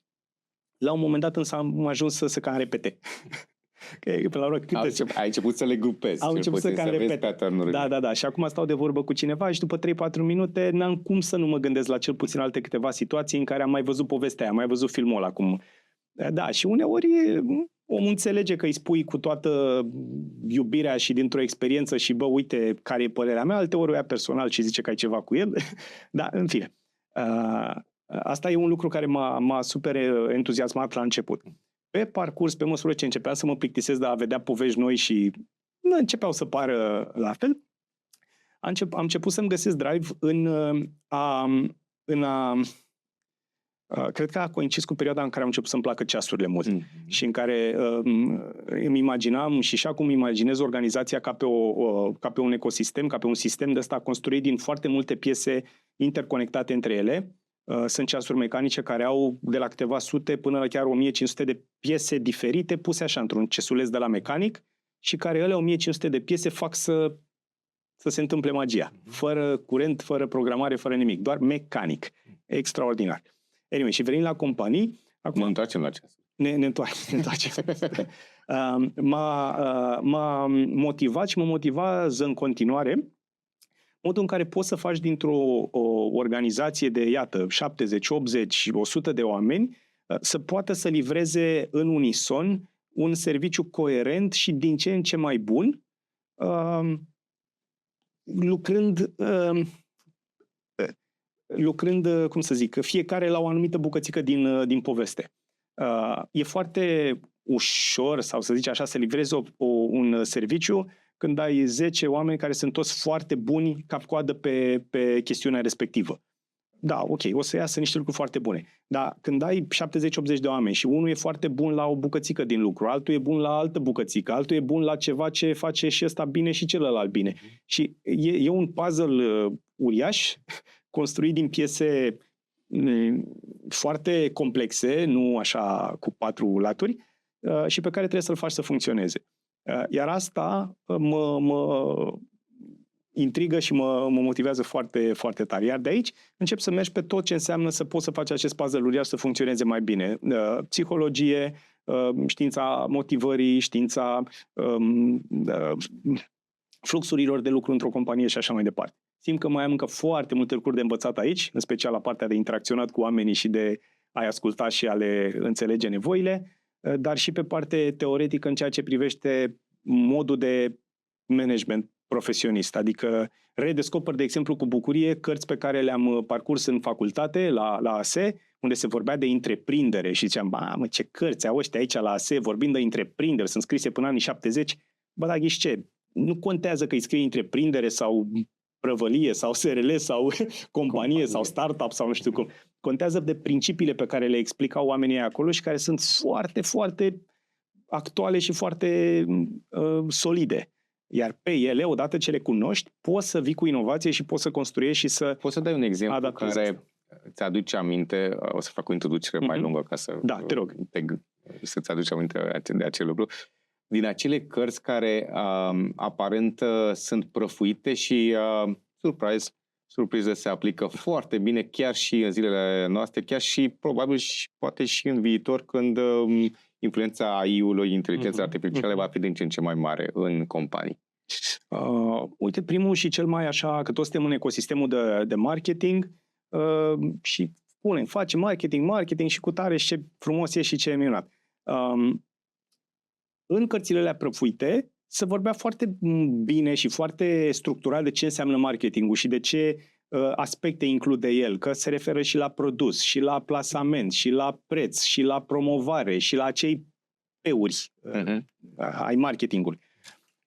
La un moment dat însă am ajuns să cam repete. Ai început să le grupezi. Am început să cam repete. Da. Și acum stau de vorbă cu cineva și după 3-4 minute n-am cum să nu mă gândesc la cel puțin alte câteva situații în care am mai văzut povestea aia, am mai văzut filmul ăla. Da, și uneori omul înțelege că îi spui cu toată iubirea și dintr-o experiență și uite care e părerea mea, alteori o ia personal și zice că ai ceva cu el. Da, în fine. Asta e un lucru care m-a super entuziasmat la început. Pe parcurs, pe măsură ce începea să mă plictisesc de a vedea povești noi și începeau să pară la fel, am început să-mi găsesc drive cred că a coincis cu perioada în care am început să-mi placă ceasurile mult și în care îmi imaginam și acum imaginez organizația ca pe un ecosistem, ca pe un sistem de ăsta construit din foarte multe piese interconectate între ele. Sunt ceasuri mecanice care au de la câteva sute până la chiar 1500 de piese diferite puse așa într-un cesuleț de la mecanic și care ele 1500 de piese fac să se întâmple magia. Fără curent, fără programare, fără nimic. Doar mecanic. Extraordinar. Anyway, și venind la companii... Acum ne întoarcem la ceas. Ne întoarcem. M-a motivat și mă motivează în continuare modul în care poți să faci dintr-o organizație de, iată, 70, 80, 100 de oameni, să poată să livreze în unison un serviciu coerent și din ce în ce mai bun, lucrând, cum să zic, fiecare la o anumită bucățică din poveste. E foarte ușor, sau să zici așa, să livrezi un serviciu când ai 10 oameni care sunt toți foarte buni cap-coadă pe chestiunea respectivă. Da, ok, o să iasă niște lucruri foarte bune. Dar când ai 70-80 de oameni și unul e foarte bun la o bucățică din lucru, altul e bun la altă bucățică, altul e bun la ceva ce face și ăsta bine și celălalt bine. Și e un puzzle uriaș, construit din piese foarte complexe, nu așa cu 4 laturi, și pe care trebuie să-l faci să funcționeze. Iar asta mă intrigă și mă motivează foarte, foarte tare. Iar de aici încep să mergi pe tot ce înseamnă să poți să faci acest puzzle uriaș să funcționeze mai bine. Psihologie, știința motivării, știința fluxurilor de lucru într-o companie și așa mai departe. Simt că mai am încă foarte multe lucruri de învățat aici, în special la partea de interacționat cu oamenii și de a-i asculta și a le înțelege nevoile, dar și pe parte teoretică în ceea ce privește modul de management profesionist. Adică redescoper, de exemplu, cu bucurie cărți pe care le-am parcurs în facultate, la ASE, unde se vorbea de întreprindere și ziceam, mă, ce cărți au ăștia aici la ASE vorbind de întreprindere, sunt scrise până anii 70. Bă, dar ghiși ce? Nu contează că îi scrie întreprindere sau prăvălie sau SRL sau companie sau startup sau nu știu cum. Contează de principiile pe care le explicau oamenii acolo și care sunt foarte, foarte actuale și foarte solide. Iar pe ele, odată ce le cunoști, poți să vii cu inovație și poți să construiești și să... Poți să dai un exemplu adaptezi care ți-aduce aminte, o să fac o introducere mai lungă ca să... Da, te rog. Să-ți aduci aminte de acel lucru. Din acele cărți care aparent sunt prăfuite și surpriză se aplică foarte bine chiar și în zilele noastre, chiar și probabil și poate și în viitor când influența AI-ului, inteligența artificială va fi din ce în ce mai mare în companii. Uite, primul și cel mai așa, că toți suntem în ecosistemul de marketing și facem marketing și cu tare și ce frumos e și ce e minunat. În cărțile alea prăfuite se vorbea foarte bine și foarte structurat de ce înseamnă marketingul și de ce aspecte include el, că se referă și la produs, și la plasament, și la preț, și la promovare, și la acei peuri ai marketingului.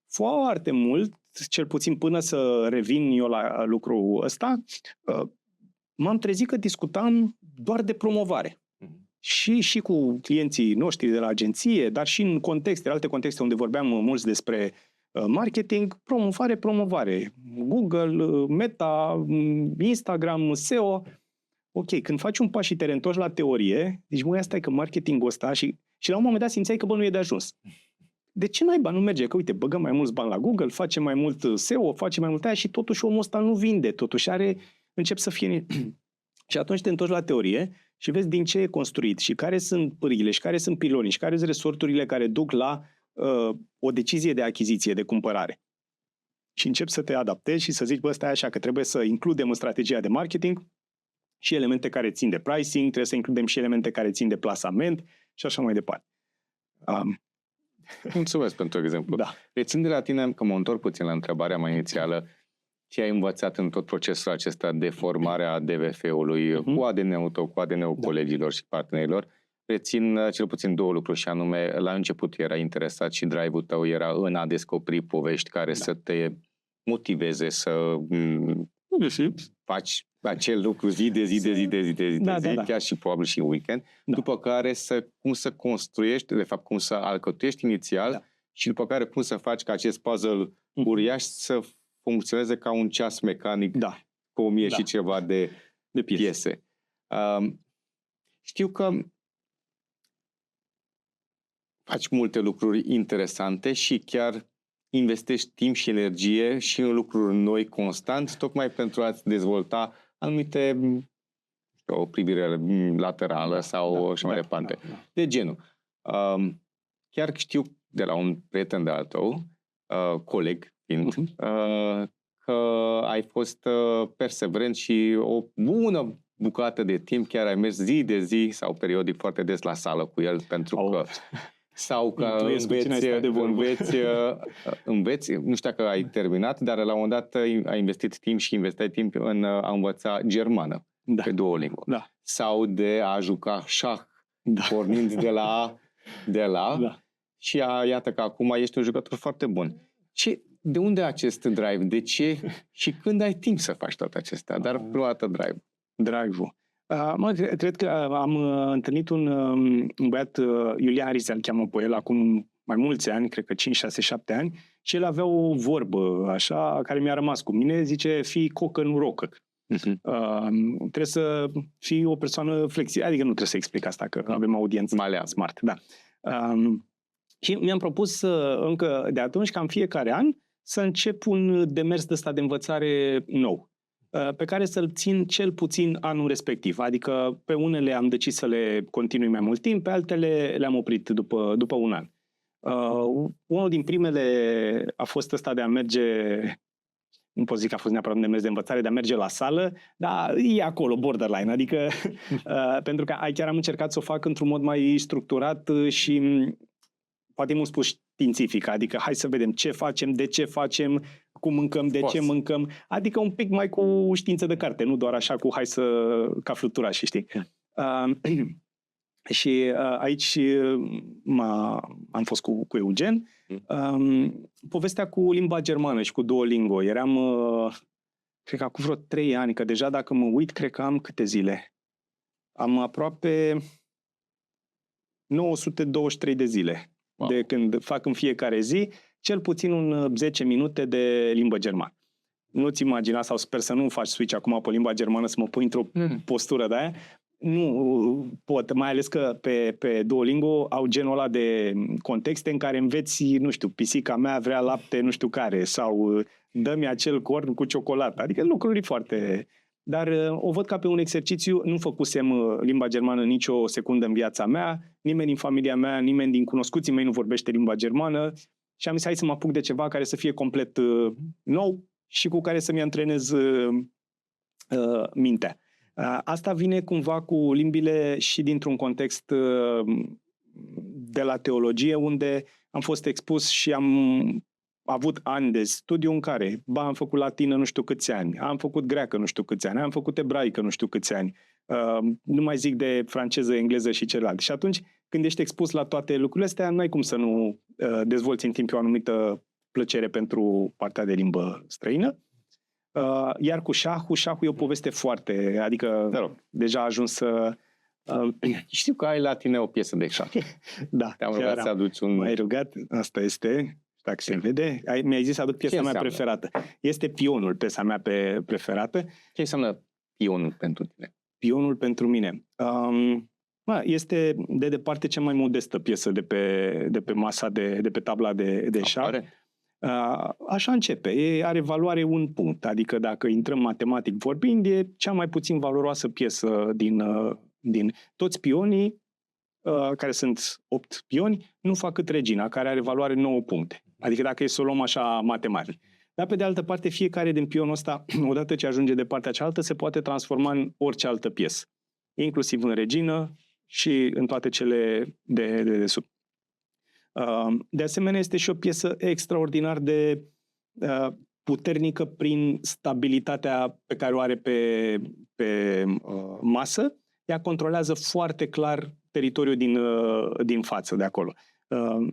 Foarte mult, cel puțin până să revin eu la lucrul ăsta, m-am trezit că discutam doar de promovare. Și cu clienții noștri de la agenție, dar și în alte contexte unde vorbeam mulți despre marketing, promovare. Google, Meta, Instagram, SEO. Ok, când faci un pas și te reîntorci la teorie, zici, măi, asta e că marketingul ăsta și la un moment dat simțeai că, nu e de ajuns. De ce naiba nu merge? Că uite, băgăm mai mulți bani la Google, facem mai mult SEO, facem mai mult aia și totuși omul ăsta nu vinde, totuși încep să fie... Și atunci te întorci la teorie și vezi din ce e construit și care sunt pârghile și care sunt pilonii și care sunt resorturile care duc la o decizie de achiziție, de cumpărare. Și începi să te adaptezi și să zici, ăsta e așa, că trebuie să includem în strategia de marketing și elemente care țin de pricing, trebuie să includem și elemente care țin de plasament și așa mai departe. Mulțumesc pentru exemplu. Da. Rețin de la tine, că mă întorc puțin la întrebarea mai inițială, ce ai învățat în tot procesul acesta de formare a DVF-ului cu ADN-ul tău, cu ADN-ul colegilor și partenerilor. Rețin cel puțin două lucruri și anume, la început era interesat și drive-ul tău era în a descoperi povești care să te motiveze să faci acel lucru zi de zi, chiar și probabil și în weekend, după care cum să construiești, de fapt cum să alcătuiești inițial și după care cum să faci ca acest puzzle uriaș să funcționeze ca un ceas mecanic cu 1000 și ceva de piese. Știu că faci multe lucruri interesante și chiar investești timp și energie și în lucruri noi constant, tocmai pentru a-ți dezvolta anumite o privire laterală sau așa mai departe. De genul. Chiar știu de la un prieten de-al tău, coleg fiind, că ai fost perseverent și o bună bucată de timp chiar ai mers zi de zi sau periodic foarte des la sală cu el pentru că sau că înveți, nu știu dacă ai terminat, dar la un moment dat ai investit timp și investeai timp în a învăța germană pe Duolingo. Sau de a juca șah, pornind de la și iată că acum ești un jucător foarte bun. De unde acest drive? De ce? Și când ai timp să faci toate acestea? Dar prima dată drive-ul. Cred că am întâlnit un băiat, Iulian Rize, îl cheamă pe el, acum mai mulți ani, cred că 5, 6, 7 ani, și el avea o vorbă așa, care mi-a rămas cu mine, zice, fii cocă, nu rocă. Trebuie să fii o persoană flexibilă, adică nu trebuie să explic asta, că avem audiență smart. Și mi-am propus încă de atunci, cam fiecare an, să încep un demers de ăsta de învățare nou, pe care să-l țin cel puțin anul respectiv. Adică pe unele am decis să le continui mai mult timp, pe altele le-am oprit după un an. Unul din primele a fost ăsta de a merge nu pot zic că a fost neapărat un demers de învățare, dar merge la sală, dar e acolo, borderline, adică pentru că chiar am încercat să o fac într-un mod mai structurat și poate mult spus științific, adică hai să vedem ce facem, de ce facem, cum mâncăm, de ce mâncăm, adică un pic mai cu știință de carte, nu doar așa cu hai să, ca fluturași, știi? Și aici am fost cu Eugen. Povestea cu limba germană și cu Duolingo. Eram, cred că acum vreo 3 ani, că deja dacă mă uit, cred că am câte zile? Am aproape 923 de zile. Wow. De când fac în fiecare zi, cel puțin 10 minute de limbă germană. Nu-ți imagina, sau sper să nu faci switch acum pe limba germană, să mă pui într-o postură de aia. Nu pot, mai ales că pe Duolingo au genul ăla de contexte în care înveți, nu știu, pisica mea vrea lapte nu știu care, sau dă-mi acel corn cu ciocolată. Adică lucruri foarte... Dar o văd ca pe un exercițiu. Nu făcusem limba germană nicio secundă în viața mea, nimeni din familia mea, nimeni din cunoscuții mei nu vorbește limba germană și am zis hai să mă apuc de ceva care să fie complet nou și cu care să-mi antrenez mintea. Asta vine cumva cu limbile și dintr-un context de la teologie, unde am fost expus și am avut ani de studiu în care am făcut latină nu știu câți ani, am făcut greacă nu știu câți ani, am făcut ebraică nu știu câți ani, nu mai zic de franceză, engleză și celelalte. Și atunci, când ești expus la toate lucrurile astea, nu ai cum să nu dezvolți în timp o anumită plăcere pentru partea de limbă străină. Iar cu șahul e o poveste foarte, adică deja a ajuns să... Știu că ai la tine o piesă de șah. Da. Te-am rugat să aduci un... M-ai rugat, asta este, dacă se vede. Mi-ai zis să aduc piesa mea preferată. Este Pionul, piesa mea preferată. Ce înseamnă Pionul pentru tine? Pionul pentru mine. Este de departe cea mai modestă piesă de pe masa, de pe tabla de șah. Așa începe. Are valoare 1 punct. Adică dacă intrăm matematic vorbind, e cea mai puțin valoroasă piesă din toți pionii, care sunt 8 pioni, nu fac cât regina, care are valoare 9 puncte. Adică dacă e să o luăm așa matematic. Dar pe de altă parte, fiecare din pionul ăsta, odată ce ajunge de partea cealaltă, se poate transforma în orice altă piesă. Inclusiv în regină și în toate cele de sub. De asemenea, este și o piesă extraordinar de puternică prin stabilitatea pe care o are pe masă. Ea controlează foarte clar teritoriul din față, de acolo.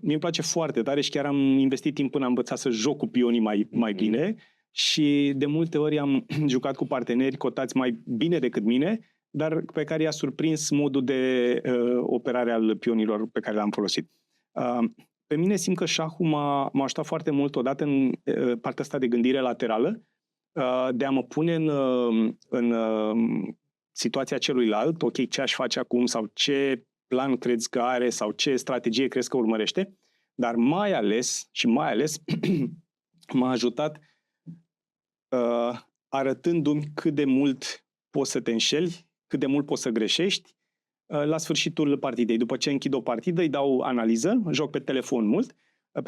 Mi-mi place foarte tare și chiar am investit timp până am învățat să joc cu pionii mai bine și de multe ori am jucat cu parteneri cotați mai bine decât mine, dar pe care i-a surprins modul de operare al pionilor pe care l-am folosit. Pe mine simt că șahul m-a ajutat foarte mult odată în partea asta de gândire laterală, de a mă pune în situația celuilalt, ok, ce aș face acum sau ce plan crezi că are sau ce strategie crezi că urmărește, dar mai ales m-a ajutat arătându-mi cât de mult poți să te înșeli, cât de mult poți să greșești la sfârșitul partidei. După ce închid o partidă, îi dau analiză, joc pe telefon mult,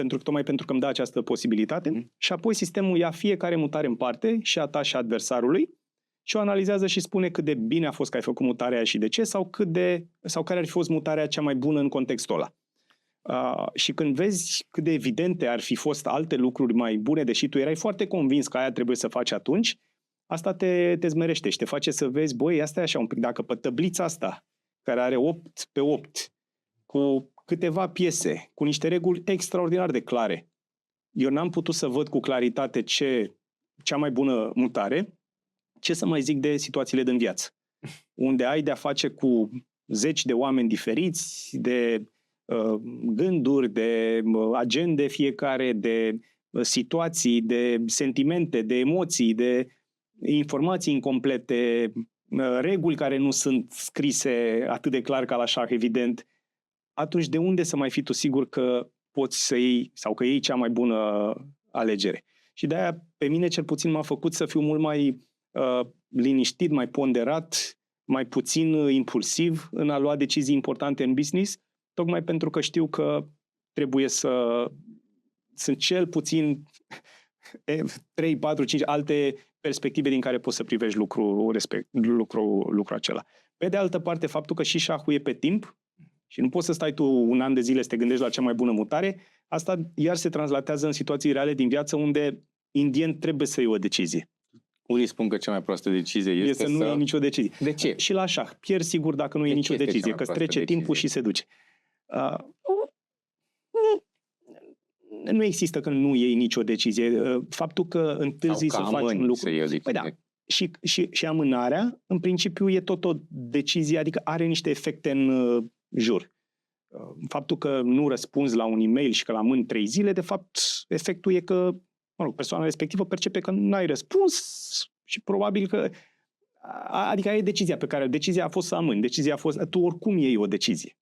tocmai pentru că îmi dă această posibilitate și apoi sistemul ia fiecare mutare în parte și a ta și a adversarului și o analizează și spune cât de bine a fost că ai făcut mutarea aia și de ce sau care ar fi fost mutarea cea mai bună în contextul ăla. Și când vezi cât de evidente ar fi fost alte lucruri mai bune, deși tu erai foarte convins că aia trebuie să faci atunci, asta te zmerește și te face să vezi, băi, asta e așa un pic, dacă pe tăblița asta, care are 8 pe 8, cu câteva piese, cu niște reguli extraordinar de clare, eu n-am putut să văd cu claritate cea mai bună mutare, ce să mai zic de situațiile din viață, unde ai de-a face cu zeci de oameni diferiți, de gânduri, de agende fiecare, de situații, de sentimente, de emoții, de informații incomplete, reguli care nu sunt scrise atât de clar ca la șah, evident. Atunci de unde să mai fii tu sigur că poți să iei sau că iei cea mai bună alegere? Și de-aia pe mine cel puțin m-a făcut să fiu mult mai liniștit, mai ponderat, mai puțin impulsiv în a lua decizii importante în business, tocmai pentru că știu că trebuie sunt cel puțin 3, 4, 5 alte perspective din care poți să privești lucrul acela. Pe de altă parte, faptul că și șahul e pe timp și nu poți să stai tu un an de zile să te gândești la cea mai bună mutare, asta iar se translatează în situații reale din viață unde indien trebuie să iei o decizie. Unii spun că cea mai proastă decizie este să nu iei nicio decizie. De ce? Și la șah, pierzi sigur dacă nu iei nicio decizie, că îți trece timpul și se duce. Nu există că nu iei nicio decizie. Faptul că întârzi să faci un lucru. Păi da, și amânarea, în principiu, e tot o decizie, adică are niște efecte în jur. Faptul că nu răspunzi la un e-mail și că l-amâni 3 zile, de fapt, efectul e că persoana respectivă percepe că n-ai răspuns și probabil că... Adică e decizia a fost să amâni, tu oricum iei o decizie.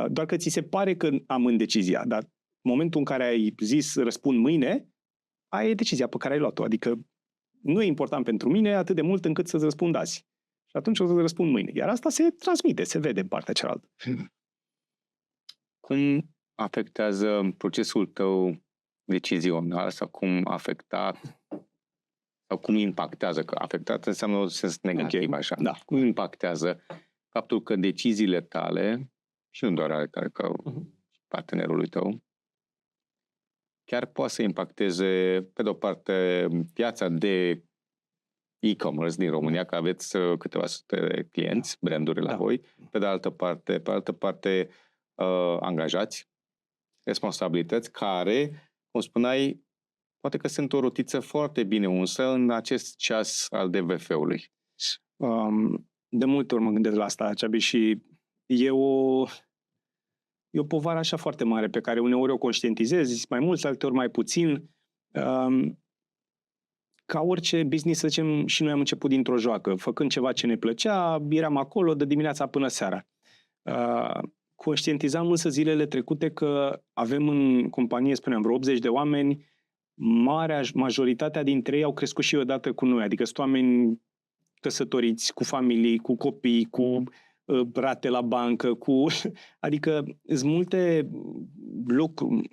Doar că ți se pare că amâni decizia, dar în momentul în care ai zis răspund mâine, aia e decizia pe care ai luat-o. Adică nu e important pentru mine atât de mult încât să-ți răspund azi. Și atunci o să-ți răspund mâine. Iar asta se transmite, se vede în partea cealaltă. Cum afectează procesul tău decizional sau cum impactează, că afectat înseamnă un sens negativ, așa. Da. Cum impactează faptul că deciziile tale, și nu doar ale tale, ca partenerului tău, chiar poate să impacteze, pe de-o parte, piața de e-commerce din România, că aveți câteva sute de clienți, branduri la voi, pe de altă parte, angajați, responsabilități care, cum spuneai, poate că sunt o rotiță foarte bine unsă în acest ceas al DVF-ului. De multe ori mă gândesc la asta, Ceabi, și e o povară așa foarte mare pe care uneori o conștientizezi, mai mult, alteori mai puțin. Ca orice business, să zicem, și noi am început dintr-o joacă, făcând ceva ce ne plăcea, eram acolo de dimineața până seara. Conștientizam însă zilele trecute că avem în companie, spuneam, vreo 80 de oameni, majoritatea dintre ei au crescut și odată cu noi, adică sunt oameni căsătoriți, cu familii, cu copii, cu rate la bancă, adică sunt multe lucruri,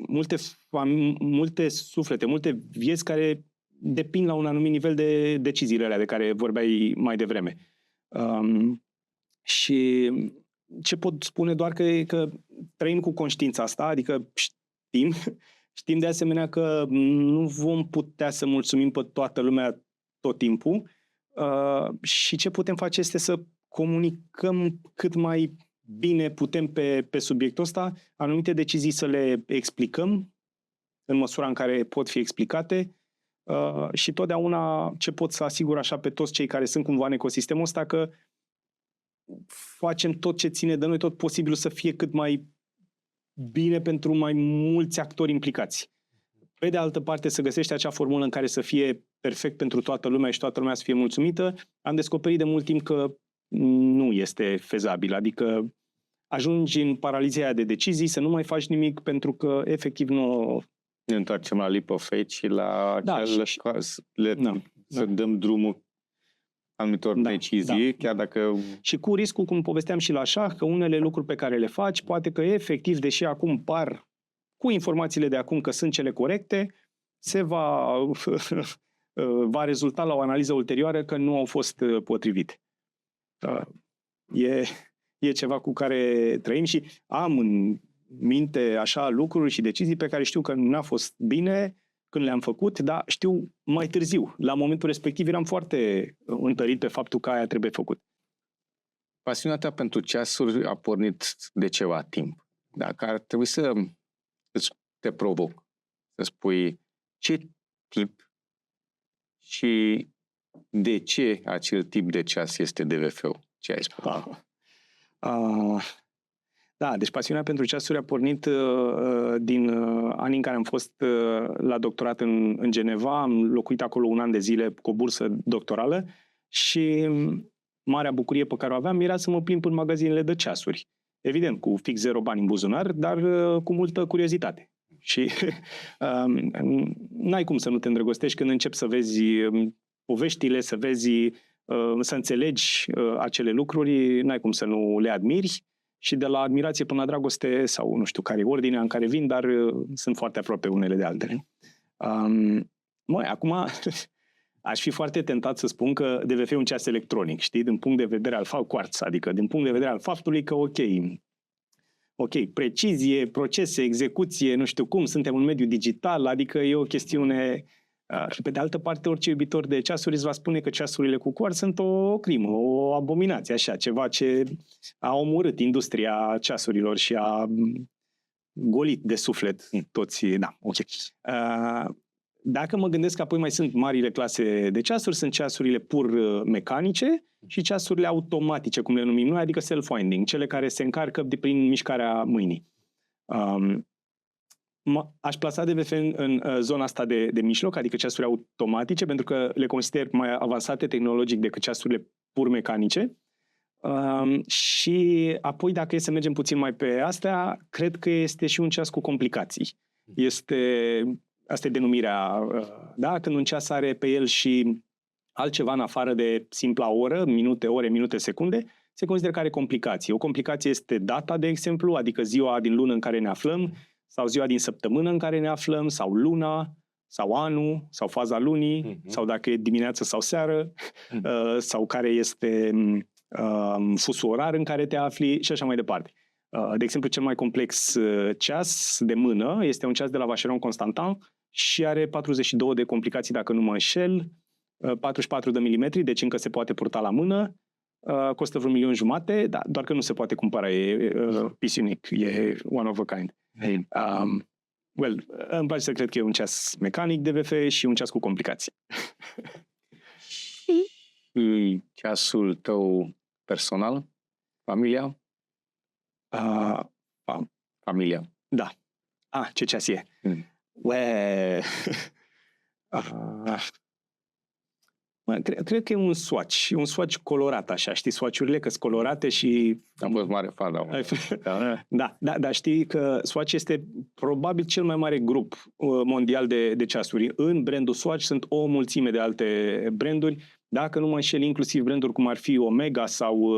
multe suflete, multe vieți care depind la un anumit nivel de deciziile alea de care vorbeai mai devreme. Și ce pot spune doar că trăim cu conștiința asta, adică știm de asemenea că nu vom putea să mulțumim pe toată lumea tot timpul și ce putem face este să comunicăm cât mai bine putem pe subiectul ăsta, anumite decizii să le explicăm în măsura în care pot fi explicate și totdeauna ce pot să asigur așa pe toți cei care sunt cumva în ecosistemul ăsta că facem tot ce ține de noi, tot posibilul să fie cât mai bine pentru mai mulți actori implicați. Pe de altă parte, să găsești acea formulă în care să fie perfect pentru toată lumea și toată lumea să fie mulțumită, am descoperit de mult timp că nu este fezabil. Adică ajungi în paralizia de decizii, să nu mai faci nimic pentru că efectiv nu... Ne întoarcem la leap of faith și la să dăm drumul anumitor decizii, chiar dacă... Și cu riscul, cum povesteam și la șah, că unele lucruri pe care le faci, poate că efectiv, deși acum par cu informațiile de acum că sunt cele corecte, se va rezulta la o analiză ulterioară că nu au fost potrivite. E ceva cu care trăim și am în minte așa lucruri și decizii pe care știu că n-a fost bine când le-am făcut, dar știu mai târziu. La momentul respectiv eram foarte întărit pe faptul că aia trebuie făcut. Pasiunea ta pentru ceasuri a pornit de ceva timp. Dacă ar trebui să te provoc, să spui ce tip și de ce acel tip de ceas este DVF-ul? Ce ai spus? Da, deci pasiunea pentru ceasuri a pornit din anii în care am fost la doctorat în Geneva, am locuit acolo un an de zile cu o bursă doctorală și marea bucurie pe care o aveam era să mă plimb în magazinele de ceasuri. Evident, cu fix 0 bani în buzunar, dar cu multă curiozitate. Și n-ai cum să nu te îndrăgostești când începi să vezi poveștile, să vezi, să înțelegi acele lucruri, n-ai cum să nu le admiri. Și de la admirație până la dragoste, sau nu știu care e ordinea în care vin, dar sunt foarte aproape unele de altele. Acum aș fi foarte tentat să spun că DVF e un ceas electronic, știi, din punct de vedere al quartz, adică din punct de vedere al faptului că ok, precizie, procese, execuție, nu știu cum, suntem în mediul digital, adică e o chestiune. Și pe de altă parte, orice iubitor de ceasuri îți va spune că ceasurile cu quartz sunt o crimă, o abominație, așa, ceva ce a omorât industria ceasurilor și a golit de suflet toți. Da, ok. Dacă mă gândesc că apoi mai sunt marile clase de ceasuri, sunt ceasurile pur mecanice și ceasurile automatice, cum le numim noi, adică self-winding, cele care se încarcă prin mișcarea mâinii. Aș plasa DVF în zona asta de mijloc, adică ceasuri automatice, pentru că le consider mai avansate tehnologic decât ceasurile pur mecanice. Și apoi, dacă e să mergem puțin mai pe astea, cred că este și un ceas cu complicații. Asta e denumirea, da? Când un ceas are pe el și altceva în afară de simpla oră, minute, ore, minute, secunde, se consideră că are complicații. O complicație este data, de exemplu, adică ziua din lună în care ne aflăm, sau ziua din săptămână în care ne aflăm, sau luna, sau anul, sau faza lunii, sau dacă e dimineață sau seară, sau care este fusul orar în care te afli și așa mai departe. De exemplu, cel mai complex ceas de mână este un ceas de la Vacheron Constantin și are 42 de complicații, dacă nu mă înșel, 44 de milimetri, deci încă se poate purta la mână, costă vreo 1,5 milion, dar doar că nu se poate cumpăra, e piece unic, e one of a kind. Îmi place să cred că e un ceas mecanic DVF și un ceas cu complicații. Ceasul tău personal? Familia? Familia. Da. Ce ceas e? Cred că e un Swatch colorat așa, știi, Swatch-urile că sunt colorate și... Am fost mare fan, Dar știi că Swatch este probabil cel mai mare grup mondial de ceasuri. În brandul Swatch sunt o mulțime de alte branduri, dacă nu mă înșel, inclusiv branduri cum ar fi Omega sau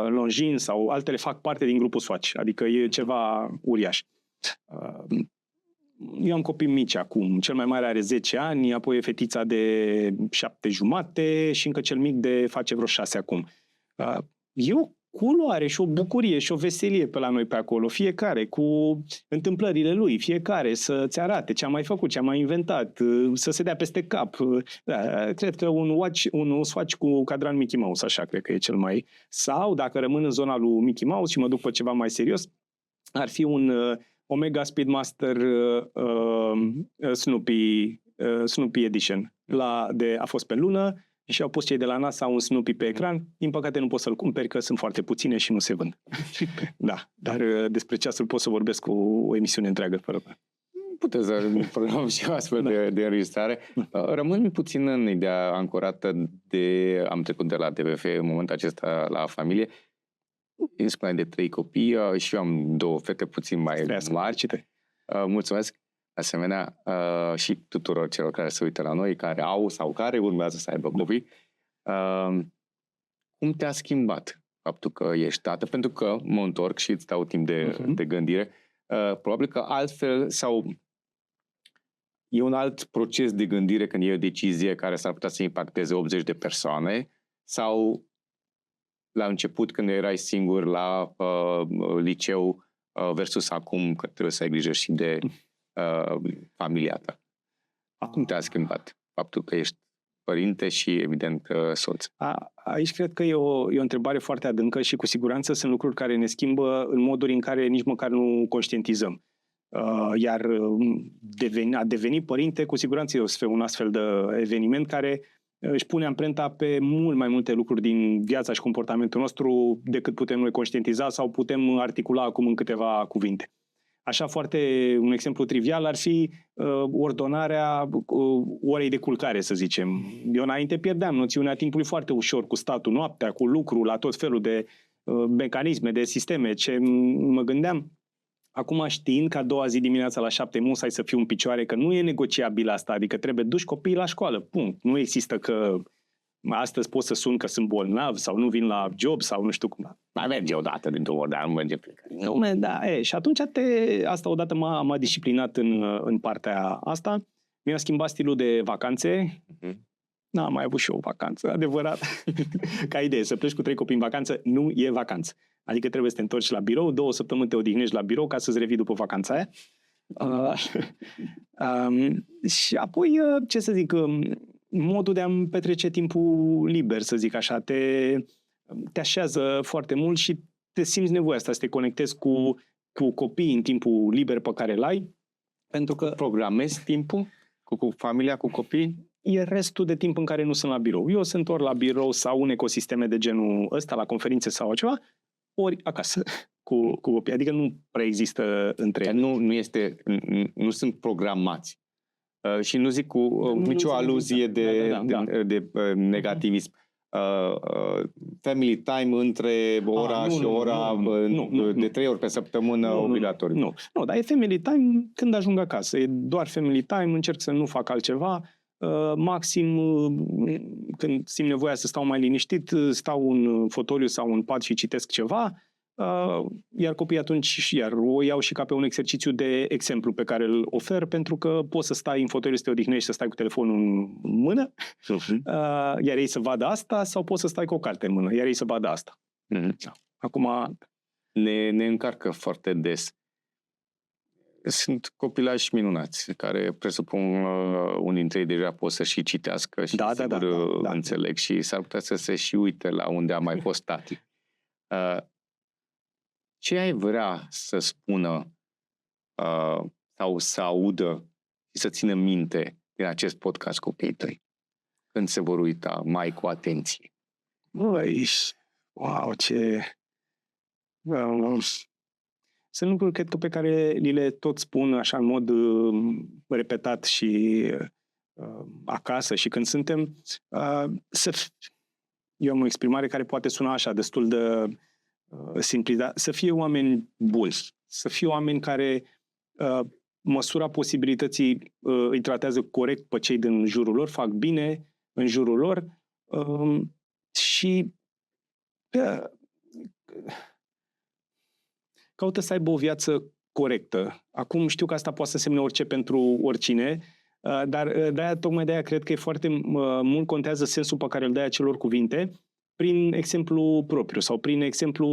Longines sau altele fac parte din grupul Swatch, adică e ceva uriaș. Eu am copii mici acum, cel mai mare are 10 ani, apoi e fetița de 7 jumate și încă cel mic face vreo 6 acum. E o culoare și o bucurie și o veselie pe la noi pe acolo, fiecare cu întâmplările lui, fiecare să-ți arate ce a mai făcut, ce a mai inventat, să se dea peste cap. Cred că un Swatch cu cadran Mickey Mouse, așa cred că e cel mai... Sau, dacă rămân în zona lui Mickey Mouse și mă duc pe ceva mai serios, ar fi un Omega Speedmaster Snoopy Edition. A fost pe lună și au pus cei de la NASA un Snoopy pe ecran. Din păcate nu pot să-l cumperi, că sunt foarte puține și nu se vând. Da, dar despre ceasul pot să vorbesc cu o emisiune întreagă. Puteți să programăm și astfel de înregistrare. Rămân puțin în ideea ancorată am trecut de la DVF în momentul acesta la familie. Îmi spuneai de 3 copii și eu am 2 fete puțin mai mari. Mulțumesc asemenea și tuturor celor care se uită la noi, care au sau care urmează să aibă copii. Cum te-a schimbat faptul că ești tată? Pentru că mă întorc și îți dau timp de gândire. Probabil că altfel sau e un alt proces de gândire când e o decizie care s-ar putea să impacteze 80 de persoane sau la început când erai singur la liceu versus acum că trebuie să ai grijă și de familia ta. Cum te-a schimbat faptul că ești părinte și evident soț? Aici cred că e o întrebare foarte adâncă și cu siguranță sunt lucruri care ne schimbă în moduri în care nici măcar nu conștientizăm. Iar a deveni părinte cu siguranță e un astfel de eveniment care își pune amprenta pe mult mai multe lucruri din viața și comportamentul nostru decât putem noi conștientiza sau putem articula acum în câteva cuvinte. Așa, un exemplu trivial ar fi ordonarea orei de culcare, să zicem. Eu înainte pierdeam noțiunea timpului foarte ușor cu statul, noaptea, cu lucru, la tot felul de mecanisme, de sisteme, ce mă gândeam. Acum știind că a doua zi dimineața la 7 musai să fiu în picioare, că nu e negociabil asta, adică trebuie duci copiii la școală, punct. Nu există că astăzi pot să sun că sunt bolnav sau nu vin la job sau nu știu cum. Mai merge odată dintr-o ori, dar nu merge fiecare. Și atunci asta odată m-a disciplinat în partea asta. Mi-a schimbat stilul de vacanțe. N-am mai avut și eu o vacanță, adevărat. Ca idee, să pleci cu 3 copii în vacanță nu e vacanță. Adică trebuie să te întorci la birou, 2 săptămâni te odihnești la birou ca să-ți revii după vacanța aia. Și apoi, ce să zic, modul de a-mi petrece timpul liber, să zic așa, te așează foarte mult și te simți nevoia asta să te conectezi cu copiii în timpul liber pe care îl ai. Pentru că programezi timpul cu familia, cu copii? E restul de timp în care nu sunt la birou. Eu sunt ori la birou sau în ecosisteme de genul ăsta, la conferințe sau ceva, ori acasă cu copii. Adică nu prea există între ele. Nu sunt programați. Și nu zic cu nicio aluzie de negativism. Family time între ora și ora, de 3 ori pe săptămână, obligatoriu. Nu, dar e family time când ajung acasă. E doar family time, încerc să nu fac altceva. Maxim, când simt nevoia să stau mai liniștit, stau în fotoliu sau în pat și citesc ceva, iar copiii atunci iar o iau și ca pe un exercițiu de exemplu pe care îl ofer, pentru că poți să stai în fotoliu, să te odihnești, să stai cu telefonul în mână, iar ei să vadă asta, sau poți să stai cu o carte în mână, iar ei să vadă asta. Acum ne încarcă foarte des. Sunt copilași minunați, care presupun unii dintre ei deja pot să și citească și înțeleg și s-ar putea să se și uite la unde a mai fost tati. Ce ai vrea să spună sau să audă și să țină minte din acest podcast copiii tăi când se vor uita mai cu atenție? Wow, ce... Sunt lucruri, cred că, pe care li le tot spun așa în mod repetat și acasă și când suntem. Eu am o exprimare care poate suna așa, destul de simpli, dar să fie oameni buni, să fie oameni care măsura posibilității îi tratează corect pe cei din jurul lor, fac bine în jurul lor și caută să aibă o viață corectă. Acum știu că asta poate să semne orice pentru oricine, dar tocmai de-aia cred că e foarte mult contează sensul pe care îl dai acelor cuvinte prin exemplu propriu sau prin exemplu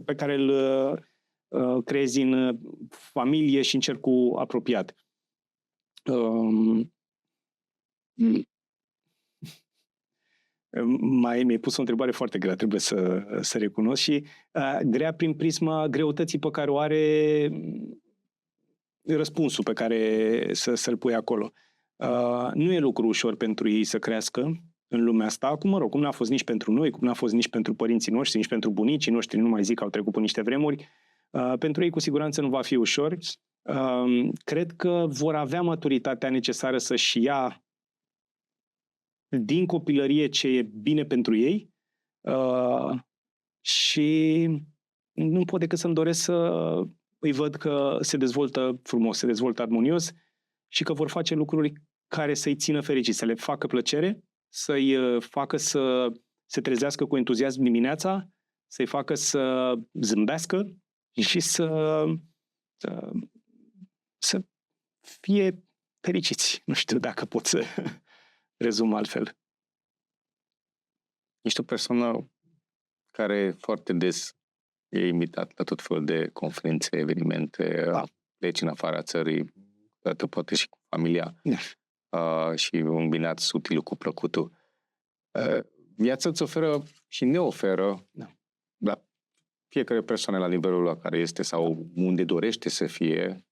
pe care îl creezi în familie și în cercul apropiat. Mi-ai pus o întrebare foarte grea, trebuie să recunosc, și grea prin prisma greutății pe care o are răspunsul pe care să-l pui acolo. Nu e lucru ușor pentru ei să crească în lumea asta. Acum, cum n-a fost nici pentru noi, cum n-a fost nici pentru părinții noștri, nici pentru bunicii noștri, nu mai zic că au trecut pe niște vremuri. Pentru ei cu siguranță nu va fi ușor. Cred că vor avea maturitatea necesară să-și ia din copilărie ce e bine pentru ei și nu pot decât să-mi doresc să îi văd că se dezvoltă frumos, se dezvoltă armonios și că vor face lucruri care să-i țină fericiți, să le facă plăcere, să-i facă să se trezească cu entuziasm dimineața, să-i facă să zâmbească și să fie fericiți. Nu știu dacă pot să rezum altfel. Ești o persoană care foarte des e invitat la tot felul de conferințe, evenimente, deci în afara țării, poate și cu familia, și îmbinat sutilul cu plăcutul. Viața îți oferă și ne oferă, la fiecare persoană la nivelul la care este sau unde dorește să fie,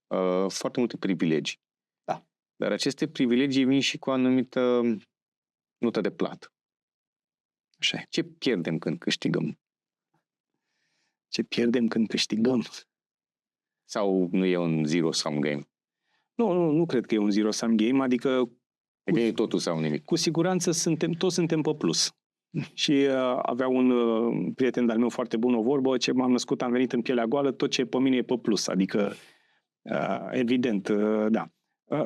foarte multe privilegii. Dar aceste privilegii vin și cu o anumită notă de plată. Așa. Ce pierdem când câștigăm? Ce pierdem când câștigăm? Sau nu e un zero-sum game? Nu cred că e un zero-sum game, adică e totul sau nimic. Cu siguranță toți suntem pe plus. Și avea un prieten de-al meu foarte bun o vorbă, ce m-am născut, am venit în pielea goală, tot ce e pe mine e pe plus. Adică, evident, da.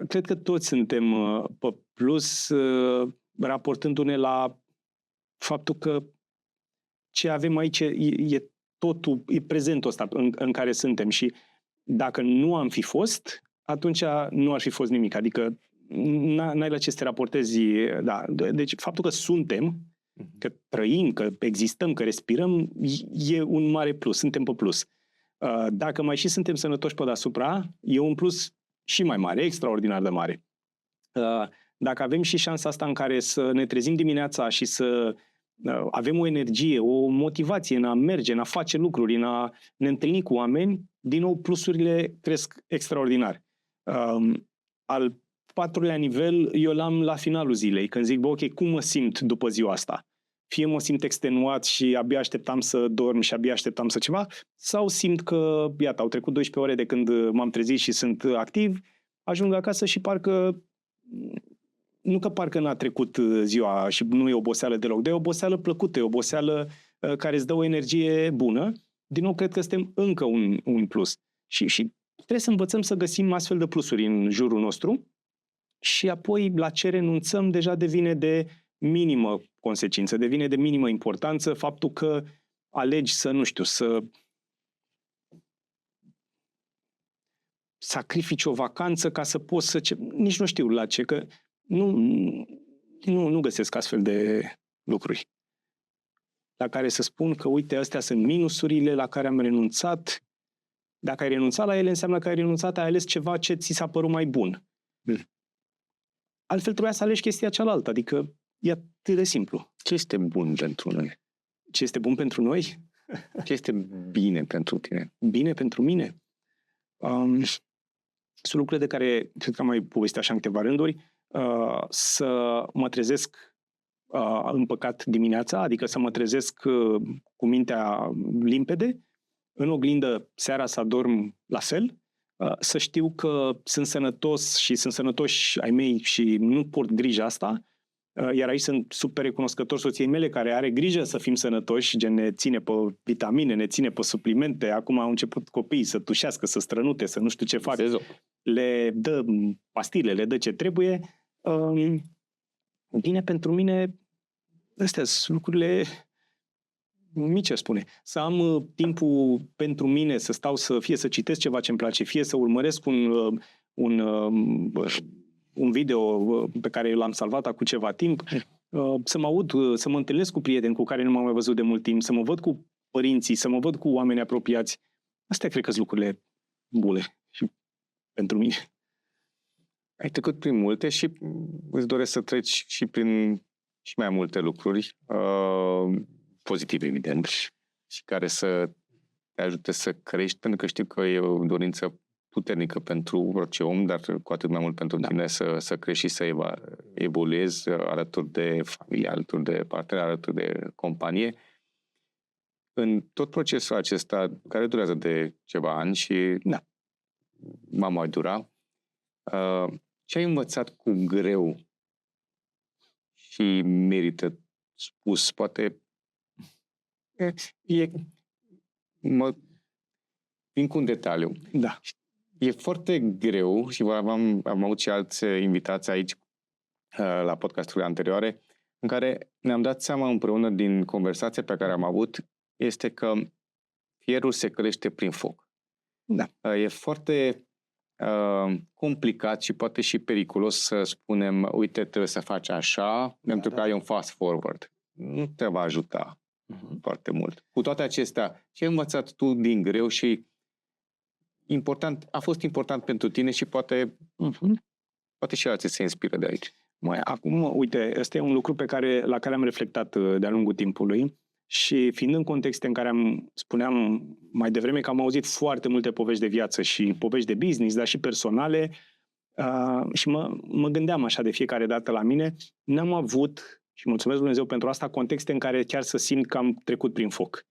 Cred că toți suntem pe plus, raportându-ne la faptul că ce avem aici e totul, e prezentul ăsta în care suntem și dacă nu am fi fost, atunci nu ar fi fost nimic. Adică n-ai la ce să te raportezi. Da. Deci faptul că suntem, că trăim, că existăm, că respirăm, e un mare plus. Suntem pe plus. Dacă mai și suntem sănătoși pe deasupra, e un plus și mai mare, extraordinar de mare. Dacă avem și șansa asta în care să ne trezim dimineața și să avem o energie, o motivație în a merge, în a face lucruri, în a ne întâlni cu oameni, din nou plusurile cresc extraordinar. Al patrulea nivel eu l-am la finalul zilei, când zic, ok, cum mă simt după ziua asta? Fie mă simt extenuat și abia așteptam să dorm și abia așteptam să ceva, sau simt că, iată, au trecut 12 ore de când m-am trezit și sunt activ, ajung acasă și parcă nu că parcă n-a trecut ziua și nu e oboseală deloc, dar e oboseală plăcută, e oboseală care îți dă o energie bună. Din nou, cred că suntem încă un plus. Și trebuie să învățăm să găsim astfel de plusuri în jurul nostru și apoi la ce renunțăm deja devine de minimă consecință, devine de minimă importanță faptul că alegi să, nu știu, să sacrifici o vacanță ca să poți să... Nici nu știu la ce, că nu găsesc astfel de lucruri la care să spun că, uite, astea sunt minusurile la care am renunțat. Dacă ai renunțat la ele, înseamnă că ai renunțat, ai ales ceva ce ți s-a părut mai bun. Altfel trebuia să alegi chestia cealaltă, adică e atât de simplu. Ce este bun pentru noi? Ce este bun pentru noi? Ce este bine pentru tine? Bine pentru mine? Sunt lucruri de care, cred că am mai povestit așa în câteva rânduri, să mă trezesc împăcat dimineața, adică să mă trezesc cu mintea limpede, în oglindă seara să adorm la fel, să știu că sunt sănătos și sunt sănătoși ai mei și nu port grija asta, iar aici sunt super recunoscător soției mele care are grijă să fim sănătoși, gen ne ține pe vitamine, ne ține pe suplimente, acum au început copiii să tușească, să strănute, să nu știu ce fac, le dă pastile, le dă ce trebuie. Bine pentru mine, astea sunt lucrurile mici, spune. Să am timpul pentru mine, să stau să citesc ceva ce îmi place, fie să urmăresc un video pe care l-am salvat acum ceva timp, să mă aud, să mă întâlnesc cu prieteni cu care nu m-am mai văzut de mult timp, să mă văd cu părinții, să mă văd cu oameni apropiați. Astea cred că sunt lucrurile bune și pentru mine. Ai trecut prin multe și îți doresc să treci și prin și mai multe lucruri pozitive, evident, și care să te ajute să crești, pentru că știu că e o dorință puternică pentru orice om, dar cu atât mai mult pentru tine să crești și să evoluezi alături de familie, alături de parteneri, alături de companie. În tot procesul acesta, care durează de ceva ani și va mai dura, ce ai învățat cu greu și merită spus? Poate vin cu un detaliu. Da. E foarte greu și am avut și alți invitați aici la podcasturile anterioare în care ne-am dat seama împreună din conversația pe care am avut este că fierul se crește prin foc. Da. E foarte complicat și poate și periculos să spunem, uite, trebuie să faci așa, pentru că ai un fast forward. Nu te va ajuta foarte mult. Cu toate acestea, ce ai învățat tu din greu și a fost important pentru tine și poate și alții se inspiră de aici? Acum, uite, ăsta e un lucru la care am reflectat de-a lungul timpului și fiind în contexte în care spuneam mai devreme că am auzit foarte multe povești de viață și povești de business, dar și personale, și mă gândeam așa de fiecare dată la mine, n-am avut, și mulțumesc Dumnezeu pentru asta, contexte în care chiar să simt că am trecut prin foc.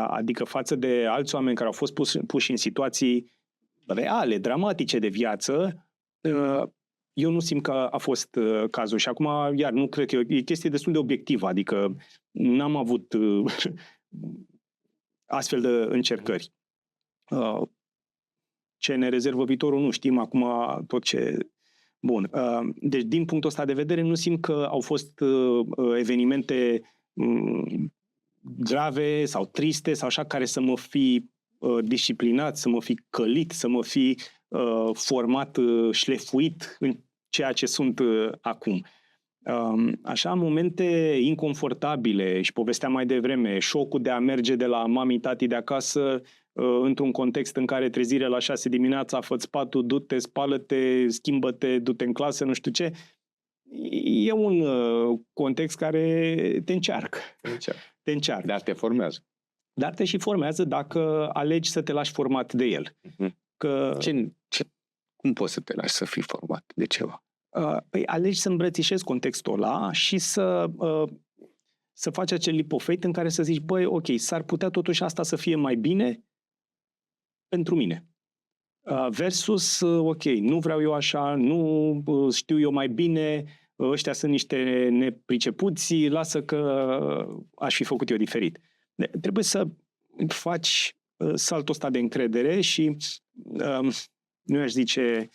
Adică față de alți oameni care au fost puși în situații reale, dramatice de viață, eu nu simt că a fost cazul. Și acum, iar, nu cred că e chestie destul de obiectivă, adică n-am avut astfel de încercări. Ce ne rezervă viitorul nu știm, acum tot ce Bun. Deci, din punctul ăsta de vedere, nu simt că au fost evenimente grave sau triste sau așa care să mă fi disciplinat, să mă fi călit, să mă fi format, șlefuit în ceea ce sunt acum. Așa, momente inconfortabile, și povesteam mai devreme, șocul de a merge de la mami, tati de acasă într-un context în care trezirea la 6 dimineața, fă-ți patul, du-te, spală-te, schimbă-te, du-te în clasă, nu știu ce. E un context care te încearcă. Te încearcă. Dar te formează. Dar te și formează dacă alegi să te lași format de el. Că... Cum poți să te lași să fii format de ceva? Păi alegi să îmbrățișezi contextul ăla și să faci acel leap of faith în care să zici, băi, ok, s-ar putea totuși asta să fie mai bine pentru mine. Versus, ok, nu vreau eu așa, nu știu eu mai bine, ăștia sunt niște nepricepuți, lasă că aș fi făcut eu diferit. Trebuie să faci saltul ăsta de încredere și, nu aș zice,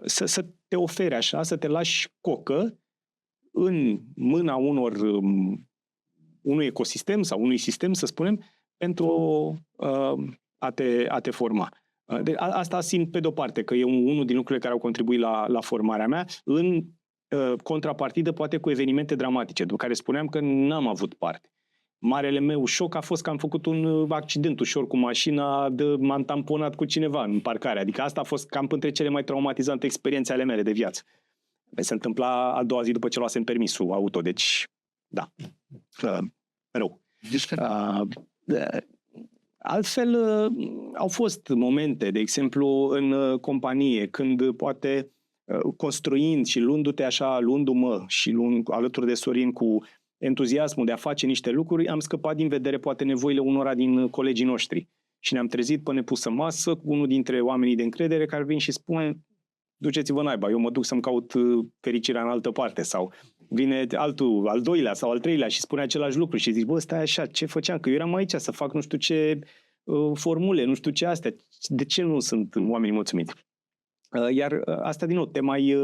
să te oferi așa, să te lași cocă în mâna unui ecosistem sau unui sistem, să spunem, pentru a te forma. Asta simt pe de-o parte, că e unul din lucrurile care au contribuit la formarea mea, în contrapartidă poate cu evenimente dramatice, după care spuneam că n-am avut parte. Marele meu șoc a fost că am făcut un accident ușor cu mașina, m-am tamponat cu cineva în parcare. Adică asta a fost cam între cele mai traumatizante experiențe ale mele de viață. Se întâmpla a doua zi după ce luasem permisul auto, deci da, rău. Altfel, au fost momente, de exemplu, în companie, când poate construind și luându-te așa, luându-mă și alături de Sorin cu entuziasmul de a face niște lucruri, am scăpat din vedere poate nevoile unora din colegii noștri. Și ne-am trezit pe nepusă masă cu unul dintre oamenii de încredere care vin și spune, duceți-vă naiba, eu mă duc să-mi caut fericirea în altă parte. Sau vine altul, al doilea sau al treilea și spune același lucru și zici, bă, stai așa, ce făceam? Că eu eram aici să fac nu știu ce formule, nu știu ce astea. De ce nu sunt oamenii mulțumiți? Iar asta, din nou, te mai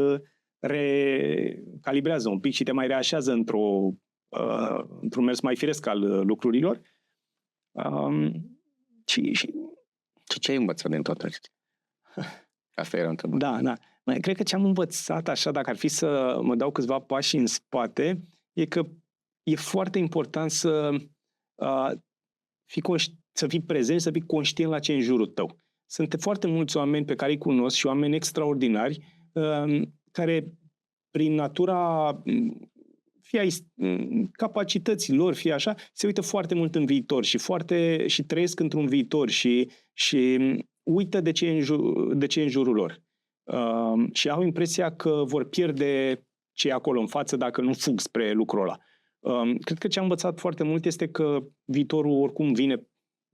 recalibrează un pic și te mai reașează într-un mers mai firesc al lucrurilor. Și ce ai învățat din toate astea? Asta era întrebarea. Da. Cred că ce am învățat, așa, dacă ar fi să mă dau câțiva pași în spate, e că e foarte important să fii prezent, să fii conștient la ce e în jurul tău. Sunt foarte mulți oameni pe care îi cunosc și oameni extraordinari care, prin natura fie ai capacității lor, fie așa, se uită foarte mult în viitor și trăiesc într-un viitor și uită de ce e în jurul lor. Și au impresia că vor pierde ce e acolo în față dacă nu fug spre lucrul ăla. Cred că ce am învățat foarte mult este că viitorul oricum vine,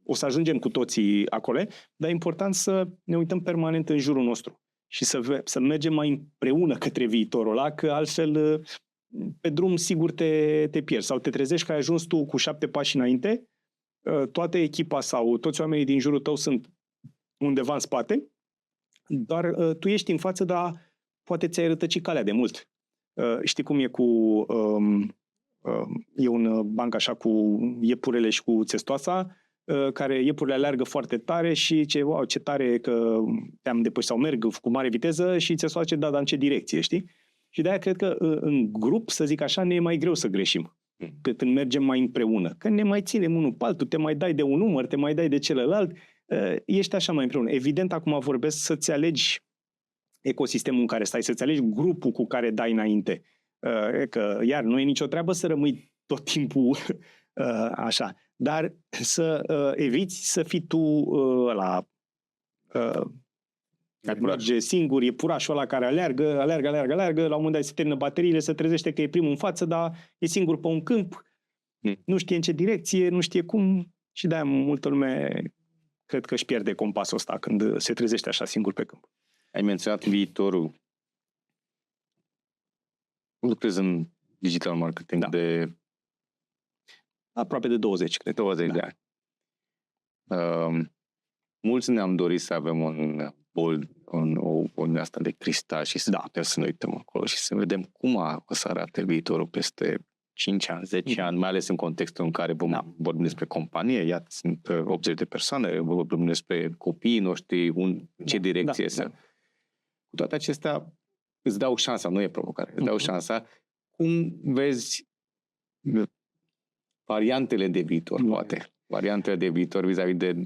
o să ajungem cu toții acolo, dar e important să ne uităm permanent în jurul nostru și să mergem mai împreună către viitorul ăla, că altfel pe drum sigur te pierzi sau te trezești că ai ajuns tu cu 7 pași înainte, toată echipa sau toți oamenii din jurul tău sunt undeva în spate, doar tu ești în față, dar poate ți-ai rătăcit calea de mult. Știi cum e e un banc așa cu iepurele și cu țestoasa, care iepurile alergă foarte tare și wow, ce tare că te-am depășit sau merg cu mare viteză și țestoasa ce dar în ce direcție, știi? Și de-aia cred că în grup, să zic așa, ne e mai greu să greșim. Când mergem mai împreună. Când ne mai ținem unul pe altul, te mai dai de un număr, te mai dai de celălalt, ești așa mai împreună. Evident, acum vorbesc să-ți alegi ecosistemul în care stai, să-ți alegi grupul cu care dai înainte. Că, iar, nu e nicio treabă să rămâi tot timpul așa. Dar să eviți să fii tu ăla care merge singur, e purașul ăla care aleargă, la un moment dat se termină bateriile, se trezește că e primul în față, dar e singur pe un câmp, nu știe în ce direcție, nu știe cum și de-aia multă lume cred că își pierde compasul ăsta când se trezește așa singur pe câmp. Ai menționat viitorul. Lucrezi în digital marketing de aproape de 20, cred. 20 de ani. Mulți ne-am dorit să avem un o bolă asta de cristal și să putem să ne uităm acolo și să vedem cum o să arate viitorul peste 5 ani, 10 ani, mai ales în contextul în care vorbim despre companie, iată, sunt 80 de persoane, vorbim despre copiii noștri, ce direcție să... Cu toate acestea, îți dau șansa, nu e provocare, îți dau șansa. Cum vezi variantele de viitor, poate? Variantele de viitor vis-a-vis de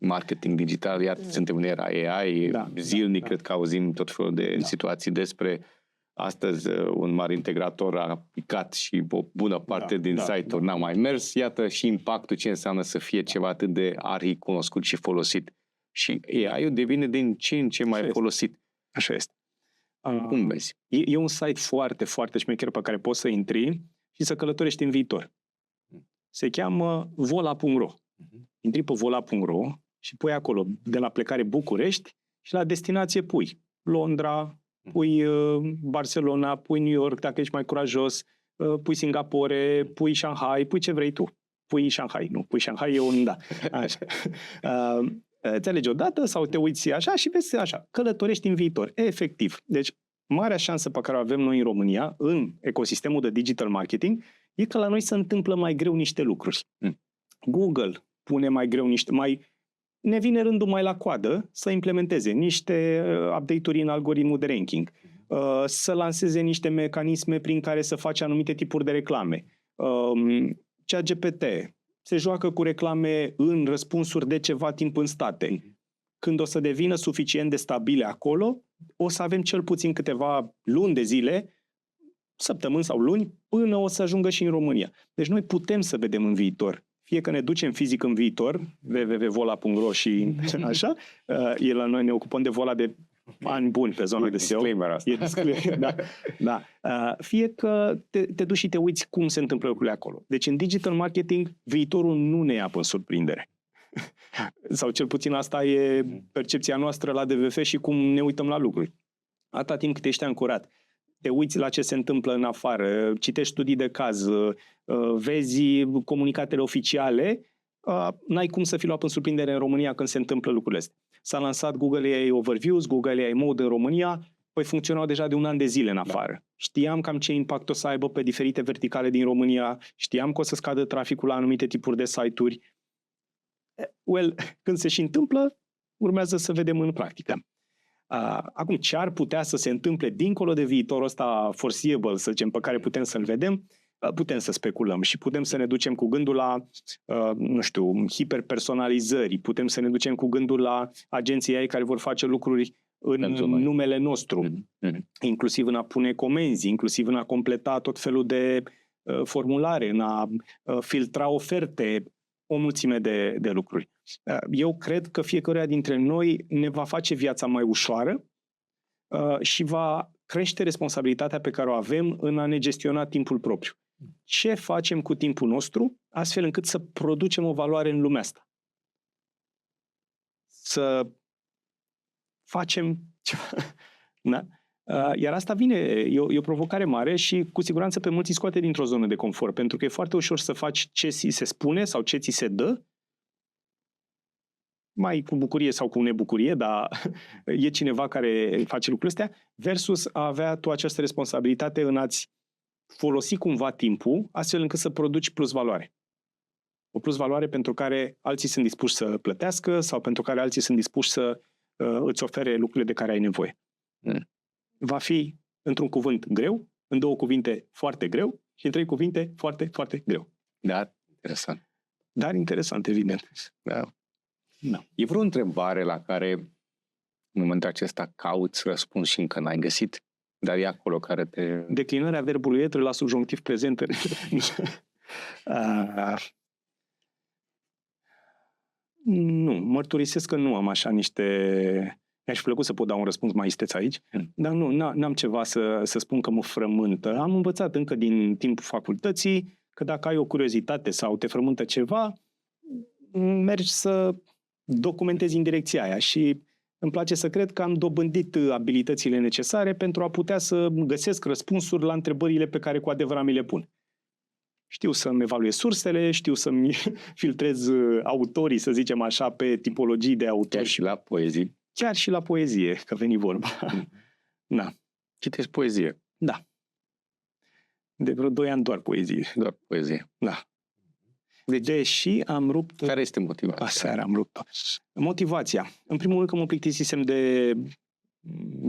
marketing digital, iar suntem în era AI, zilnic cred că auzim tot felul de situații despre astăzi un mare integrator a picat și o bună parte din site-uri n-a mai mers, iată și impactul ce înseamnă să fie ceva atât de cunoscut și folosit. Și AI-ul devine din ce în ce mai folosit. Așa este. Cum vezi? E un site foarte, foarte șmecher pe care poți să intri și să călătorești în viitor. Se cheamă vola.ro. Intri pe vola.ro și pui acolo, de la plecare București și la destinație pui Londra, pui Barcelona, pui New York, dacă ești mai curajos, pui Singapore, pui Shanghai, pui ce vrei tu. Pui Shanghai, nu, pui Shanghai e un Așa. Îți alegi o dată sau te uiți așa și vezi așa, călătorești în viitor. Efectiv. Deci, marea șansă pe care o avem noi în România, în ecosistemul de digital marketing, e că la noi se întâmplă mai greu niște lucruri. Google pune mai greu ne vine rândul mai la coadă să implementeze niște update-uri în algoritmul de ranking, să lanseze niște mecanisme prin care să faci anumite tipuri de reclame. ChatGPT se joacă cu reclame în răspunsuri de ceva timp în state. Când o să devină suficient de stabile acolo, o să avem cel puțin câteva luni de zile, săptămâni sau luni, până o să ajungă și în România. Deci noi putem să vedem în viitor. Fie că ne ducem fizic în viitor, www.vola.ro și așa, la noi ne ocupăm de Vola de ani buni pe zona de SEO. Fie că te duci și te uiți cum se întâmplă lucrurile acolo. Deci în digital marketing, viitorul nu ne ia pe surprindere. Sau cel puțin asta e percepția noastră la DVF și cum ne uităm la lucruri. Atâta timp cât ești ancorat, te uiți la ce se întâmplă în afară, citești studii de caz, vezi comunicatele oficiale, n-ai cum să fii luat în surprindere în România când se întâmplă lucrurile astea. S-a lansat Google AI Overviews, Google AI Mode în România, păi funcționau deja de un an de zile în afară. Știam cam ce impact o să aibă pe diferite verticale din România, știam că o să scadă traficul la anumite tipuri de site-uri. Când se și întâmplă, urmează să vedem în practică. Acum, ce ar putea să se întâmple dincolo de viitorul ăsta foreseeable, să zicem, pe care putem să-l vedem, putem să speculăm și putem să ne ducem cu gândul la, hiperpersonalizări, putem să ne ducem cu gândul la agenții AI care vor face lucruri în numele nostru, inclusiv în a pune comenzi, inclusiv în a completa tot felul de formulare, în a filtra oferte, o mulțime de lucruri. Eu cred că fiecăruia dintre noi ne va face viața mai ușoară și va crește responsabilitatea pe care o avem în a ne gestiona timpul propriu. Ce facem cu timpul nostru astfel încât să producem o valoare în lumea asta? Să facem ceva. Da? Iar asta vine, e o provocare mare și cu siguranță pe mulți îi scoate dintr-o zonă de confort, pentru că e foarte ușor să faci ce ți se spune sau ce ți se dă, mai cu bucurie sau cu nebucurie, dar e cineva care face lucrurile astea, versus a avea tu această responsabilitate în a-ți folosi cumva timpul astfel încât să produci plus valoare. O plus valoare pentru care alții sunt dispuși să plătească sau pentru care alții sunt dispuși să îți ofere lucrurile de care ai nevoie. Va fi, într-un cuvânt, greu, în 2 cuvinte, foarte greu și în 3 cuvinte, foarte, foarte greu. Da, interesant. Dar interesant, evident. Da. E vreo întrebare la care în momentul acesta cauți răspuns și încă n-ai găsit? Dar e acolo care te... Declinarea verbului etre la subjunctiv prezent. Nu, mărturisesc că nu am așa niște... Mi-aș fi plăcut să pot da un răspuns mai isteț aici, dar nu, n-am ceva să spun că mă frământă. Am învățat încă din timpul facultății că dacă ai o curiozitate sau te frământă ceva, mergi să documentezi în direcția aia și îmi place să cred că am dobândit abilitățile necesare pentru a putea să găsesc răspunsuri la întrebările pe care cu adevărat mi le pun. Știu să-mi evaluez sursele, știu să-mi filtrez autorii, să zicem așa, pe tipologii de autori. Chiar și la poezii. chiar și la poezie, că veni vorba. Da. Citești poezie. Da. De vreo 2 ani doar poezie. Doar poezie. Da. Deși am rupt... Care este motivația? Aseară am rupt-o. Motivația. În primul rând că mă plictisisem de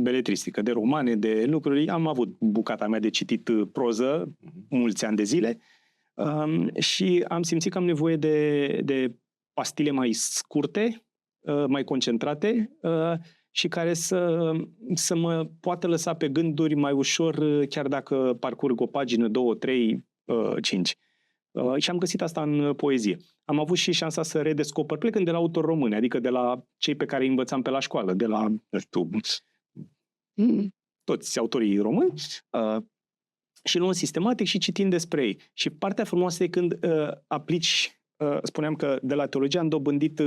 beletristică, de romane, de lucruri. Am avut bucata mea de citit proză mulți ani de zile și am simțit că am nevoie de pastile mai scurte, mai concentrate și care să mă poată lăsa pe gânduri mai ușor, chiar dacă parcurg o pagină, 2, 3, 5. Și am găsit asta în poezie. Am avut și șansa să redescoper, plecând de la autori români, adică de la cei pe care îi învățam pe la școală, de la, nu știu, toți autorii români, și luând sistematic și citind despre ei. Și partea frumoasă e când aplici, spuneam că de la teologie am dobândit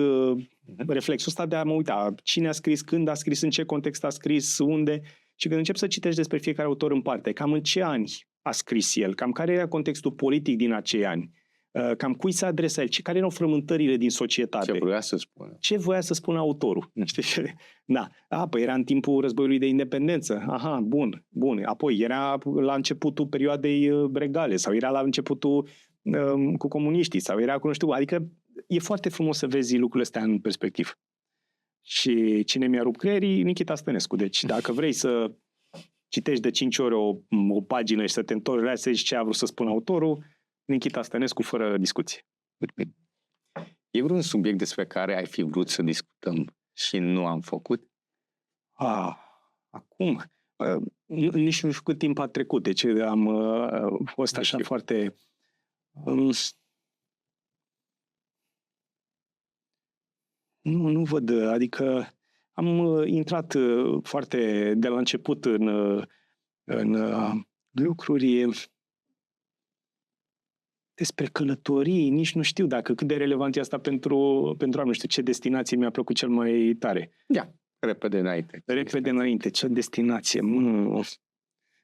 reflexul ăsta de a mă uita cine a scris, când a scris, în ce context a scris, unde, și când încep să citești despre fiecare autor în parte, cam în ce ani a scris el, cam care era contextul politic din acei ani, cam cui se adresa el, care erau frământările din societate. Ce voia să spună? Ce voia să spună autorul? Da. Păi era în timpul războiului de independență. Aha, bun. Apoi era la începutul perioadei regale sau era la începutul cu comuniștii sau era cu nu știu. Adică e foarte frumos să vezi lucrurile astea în perspectiv. Și cine mi-a rupt creierii? Nichita Stănescu. Deci dacă vrei să citești de 5 ori o pagină și să te întorci la să zici ce a vrut să spună autorul, Nichita Stănescu fără discuție. E vreun subiect despre care ai fi vrut să discutăm și nu am făcut? Acum, nici nu știu cât timp a trecut, deci am fost așa foarte... Nu văd, adică am intrat foarte de la început în lucruri despre călătorii, nici nu știu dacă cât de relevant e asta pentru nu știu ce destinație mi-a plăcut cel mai tare. Repede înainte. Ce destinație?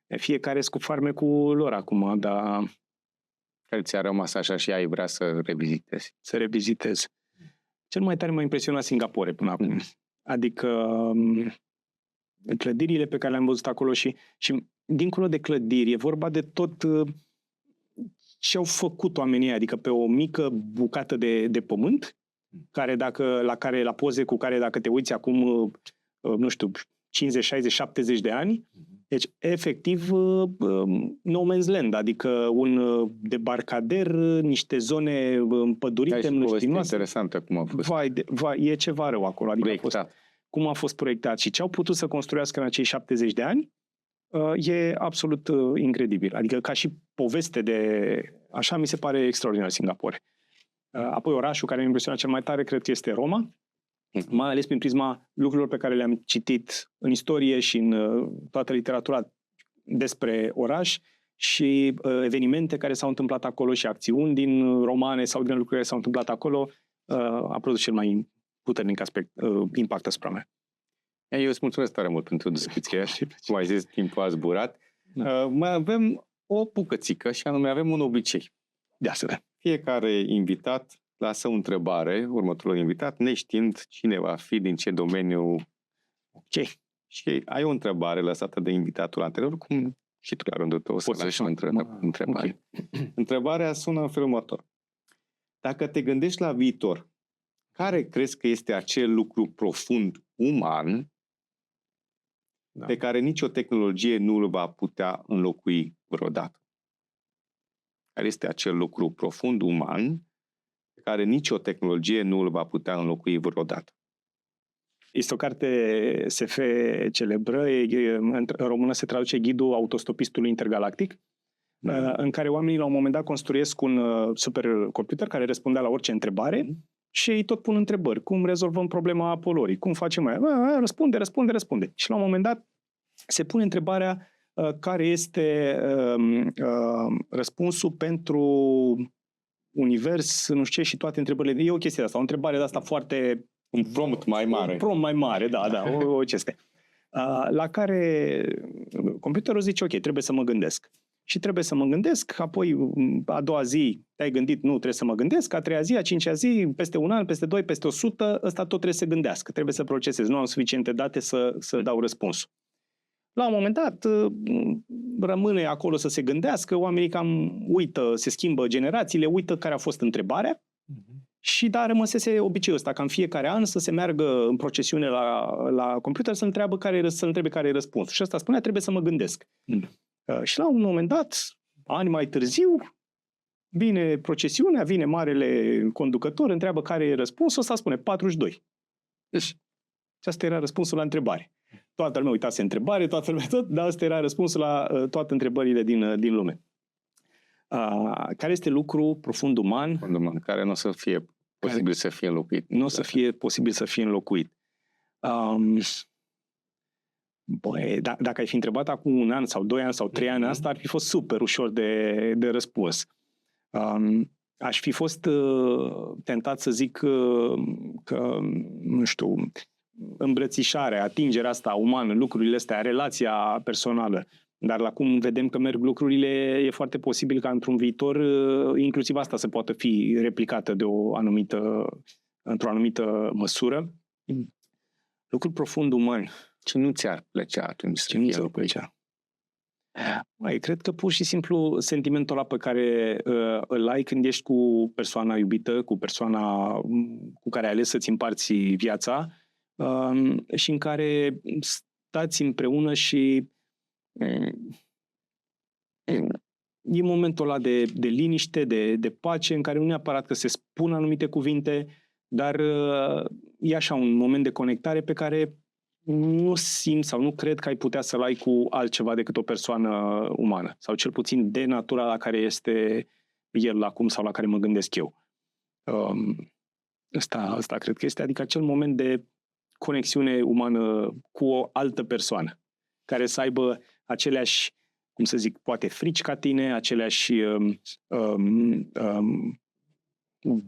Fiecare cu farmecul lor acum, dar... Care ți-a rămas așa și ai vrea să revizitezi? Să revizitez. Cel mai tare m-a impresionat Singapore până acum. Adică clădirile pe care le-am văzut acolo și dincolo de clădiri, e vorba de tot ce au făcut oamenii, adică pe o mică bucată de pământ, la poze cu care dacă te uiți acum, nu știu, 50, 60, 70 de ani, deci efectiv no man's land, adică un debarcader, niște zone împădurite, mlăștinoase. Interesantă cum a fost. E ceva rău acolo. Adică cum a fost proiectat și ce au putut să construiască în acei 70 de ani, e absolut incredibil. Adică ca și poveste așa mi se pare extraordinar Singapore. Apoi orașul care mi-a impresionat cel mai tare cred că este Roma, mai ales prin prisma lucrurilor pe care le-am citit în istorie și în toată literatura despre oraș și evenimente care s-au întâmplat acolo și acțiuni din romane sau din lucruri care s-au întâmplat acolo, a produs cel mai puternic impact asupra mea. Eu îți mulțumesc tare mult pentru discuție. Cum ai zis, timpul a zburat. Mai avem o bucățică și anume avem un obicei. Fiecare invitat lasă o întrebare următorul invitat, neștiind cine va fi, din ce domeniu. Ok. Și ai o întrebare lăsată de invitatul anterior, cum și tu la rândul tău o să lași o întrebare. Okay. Întrebarea sună în felul următor. Dacă te gândești la viitor, care crezi că este acel lucru profund uman pe care nicio tehnologie nu îl va putea înlocui vreodată? Care este acel lucru profund uman pe care nicio tehnologie nu îl va putea înlocui vreodată? Este o carte SF celebră, în română se traduce Ghidul autostopistului intergalactic, în care oamenii la un moment dat construiesc un supercomputer care răspundea la orice întrebare și ei tot pun întrebări. Cum rezolvăm problema poluării? Cum facem aia? Răspunde. Și la un moment dat se pune întrebarea care este răspunsul pentru univers, nu știu ce, și toate întrebările. E o chestie de asta, o întrebare de asta foarte... Un prompt mai mare. Un prompt mai mare, o chestie. La care computerul zice, ok, trebuie să mă gândesc. și trebuie să mă gândesc, apoi a doua zi te-ai gândit, nu, trebuie să mă gândesc, a treia zi, a cincea zi, peste un an, peste 2, peste 100, ăsta tot trebuie să gândească, trebuie să procesez, nu am suficiente date să dau răspunsul. La un moment dat rămâne acolo să se gândească, oamenii cam uită, se schimbă generațiile, uită care a fost întrebarea și rămăsese obiceiul ăsta, ca în fiecare an să se meargă în procesiune la computer să-l întrebe care e răspunsul. Și ăsta spunea, trebuie să mă gândesc. Și la un moment dat, ani mai târziu, vine procesiunea, vine marele conducător, întreabă care e răspunsul, ăsta spune 42. Deci, asta era răspunsul la întrebare. Toată lumea uitase întrebare, toată lumea tot, dar asta era răspunsul la toate întrebările din lume. Care este lucru profund uman, care nu o să fie posibil să fie înlocuit. Nu o să fie posibil să fie înlocuit. Dacă ai fi întrebat acum 1 an sau 2 ani sau 3 ani, asta ar fi fost super ușor de răspuns. Aș fi fost tentat să zic că, nu știu, îmbrățișarea, atingerea asta umană, lucrurile astea, relația personală. Dar la cum vedem că merg lucrurile, e foarte posibil ca într-un viitor inclusiv asta să poată fi replicată într-o anumită măsură. Lucruri profund umani. Ce nu ți-ar plăcea atunci Ce nu ți-ar plăcea? Cred că pur și simplu sentimentul ăla pe care îl ai când ești cu persoana iubită, cu persoana cu care ai ales să-ți împarți viața și în care stați împreună și e momentul ăla de liniște, de pace, în care nu neapărat că se spun anumite cuvinte, dar e așa un moment de conectare pe care nu simt sau nu cred că ai putea să-l ai cu altceva decât o persoană umană. Sau cel puțin de natura la care este el acum sau la care mă gândesc eu. Asta cred că este, adică acel moment de conexiune umană cu o altă persoană, care să aibă aceleași, cum să zic, poate frici ca tine, aceleași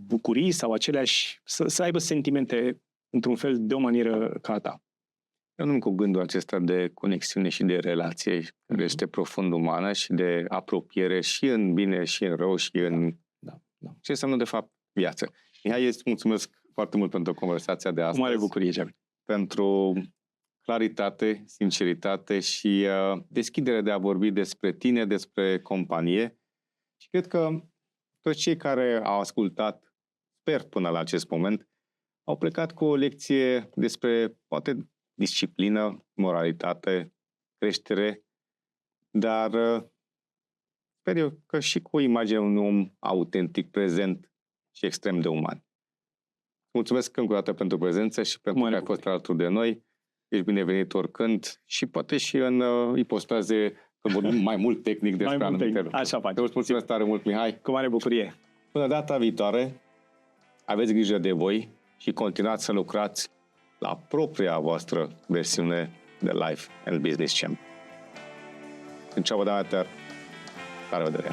bucurii sau aceleași, să aibă sentimente într-un fel de o manieră ca a ta. Eu nu cu gândul acesta de conexiune și de relație, care este profund umană și de apropiere și în bine și în rău și în... Ce înseamnă de fapt viață. Mihai, îți mulțumesc foarte mult pentru conversația de astăzi. Cu mare bucurie, Javi. Pentru claritate, sinceritate și deschidere de a vorbi despre tine, despre companie. Și cred că toți cei care au ascultat, sper până la acest moment, au plecat cu o lecție despre, poate, disciplină, moralitate, creștere, dar sper eu că și cu imaginea unui om autentic, prezent și extrem de uman. Mulțumesc încă o dată pentru prezență și pentru că ai fost alături de noi. Ești binevenit oricând și poate și în ipostaze să vorbim mai mult tehnic despre anumite lucruri. Așa faci. Te mulțumesc tare mult, Mihai. Cu mare bucurie. Până data viitoare, aveți grijă de voi și continuați să lucrați la propria voastră versiune de Life and Business Champ. În cea vă dată, la revedere!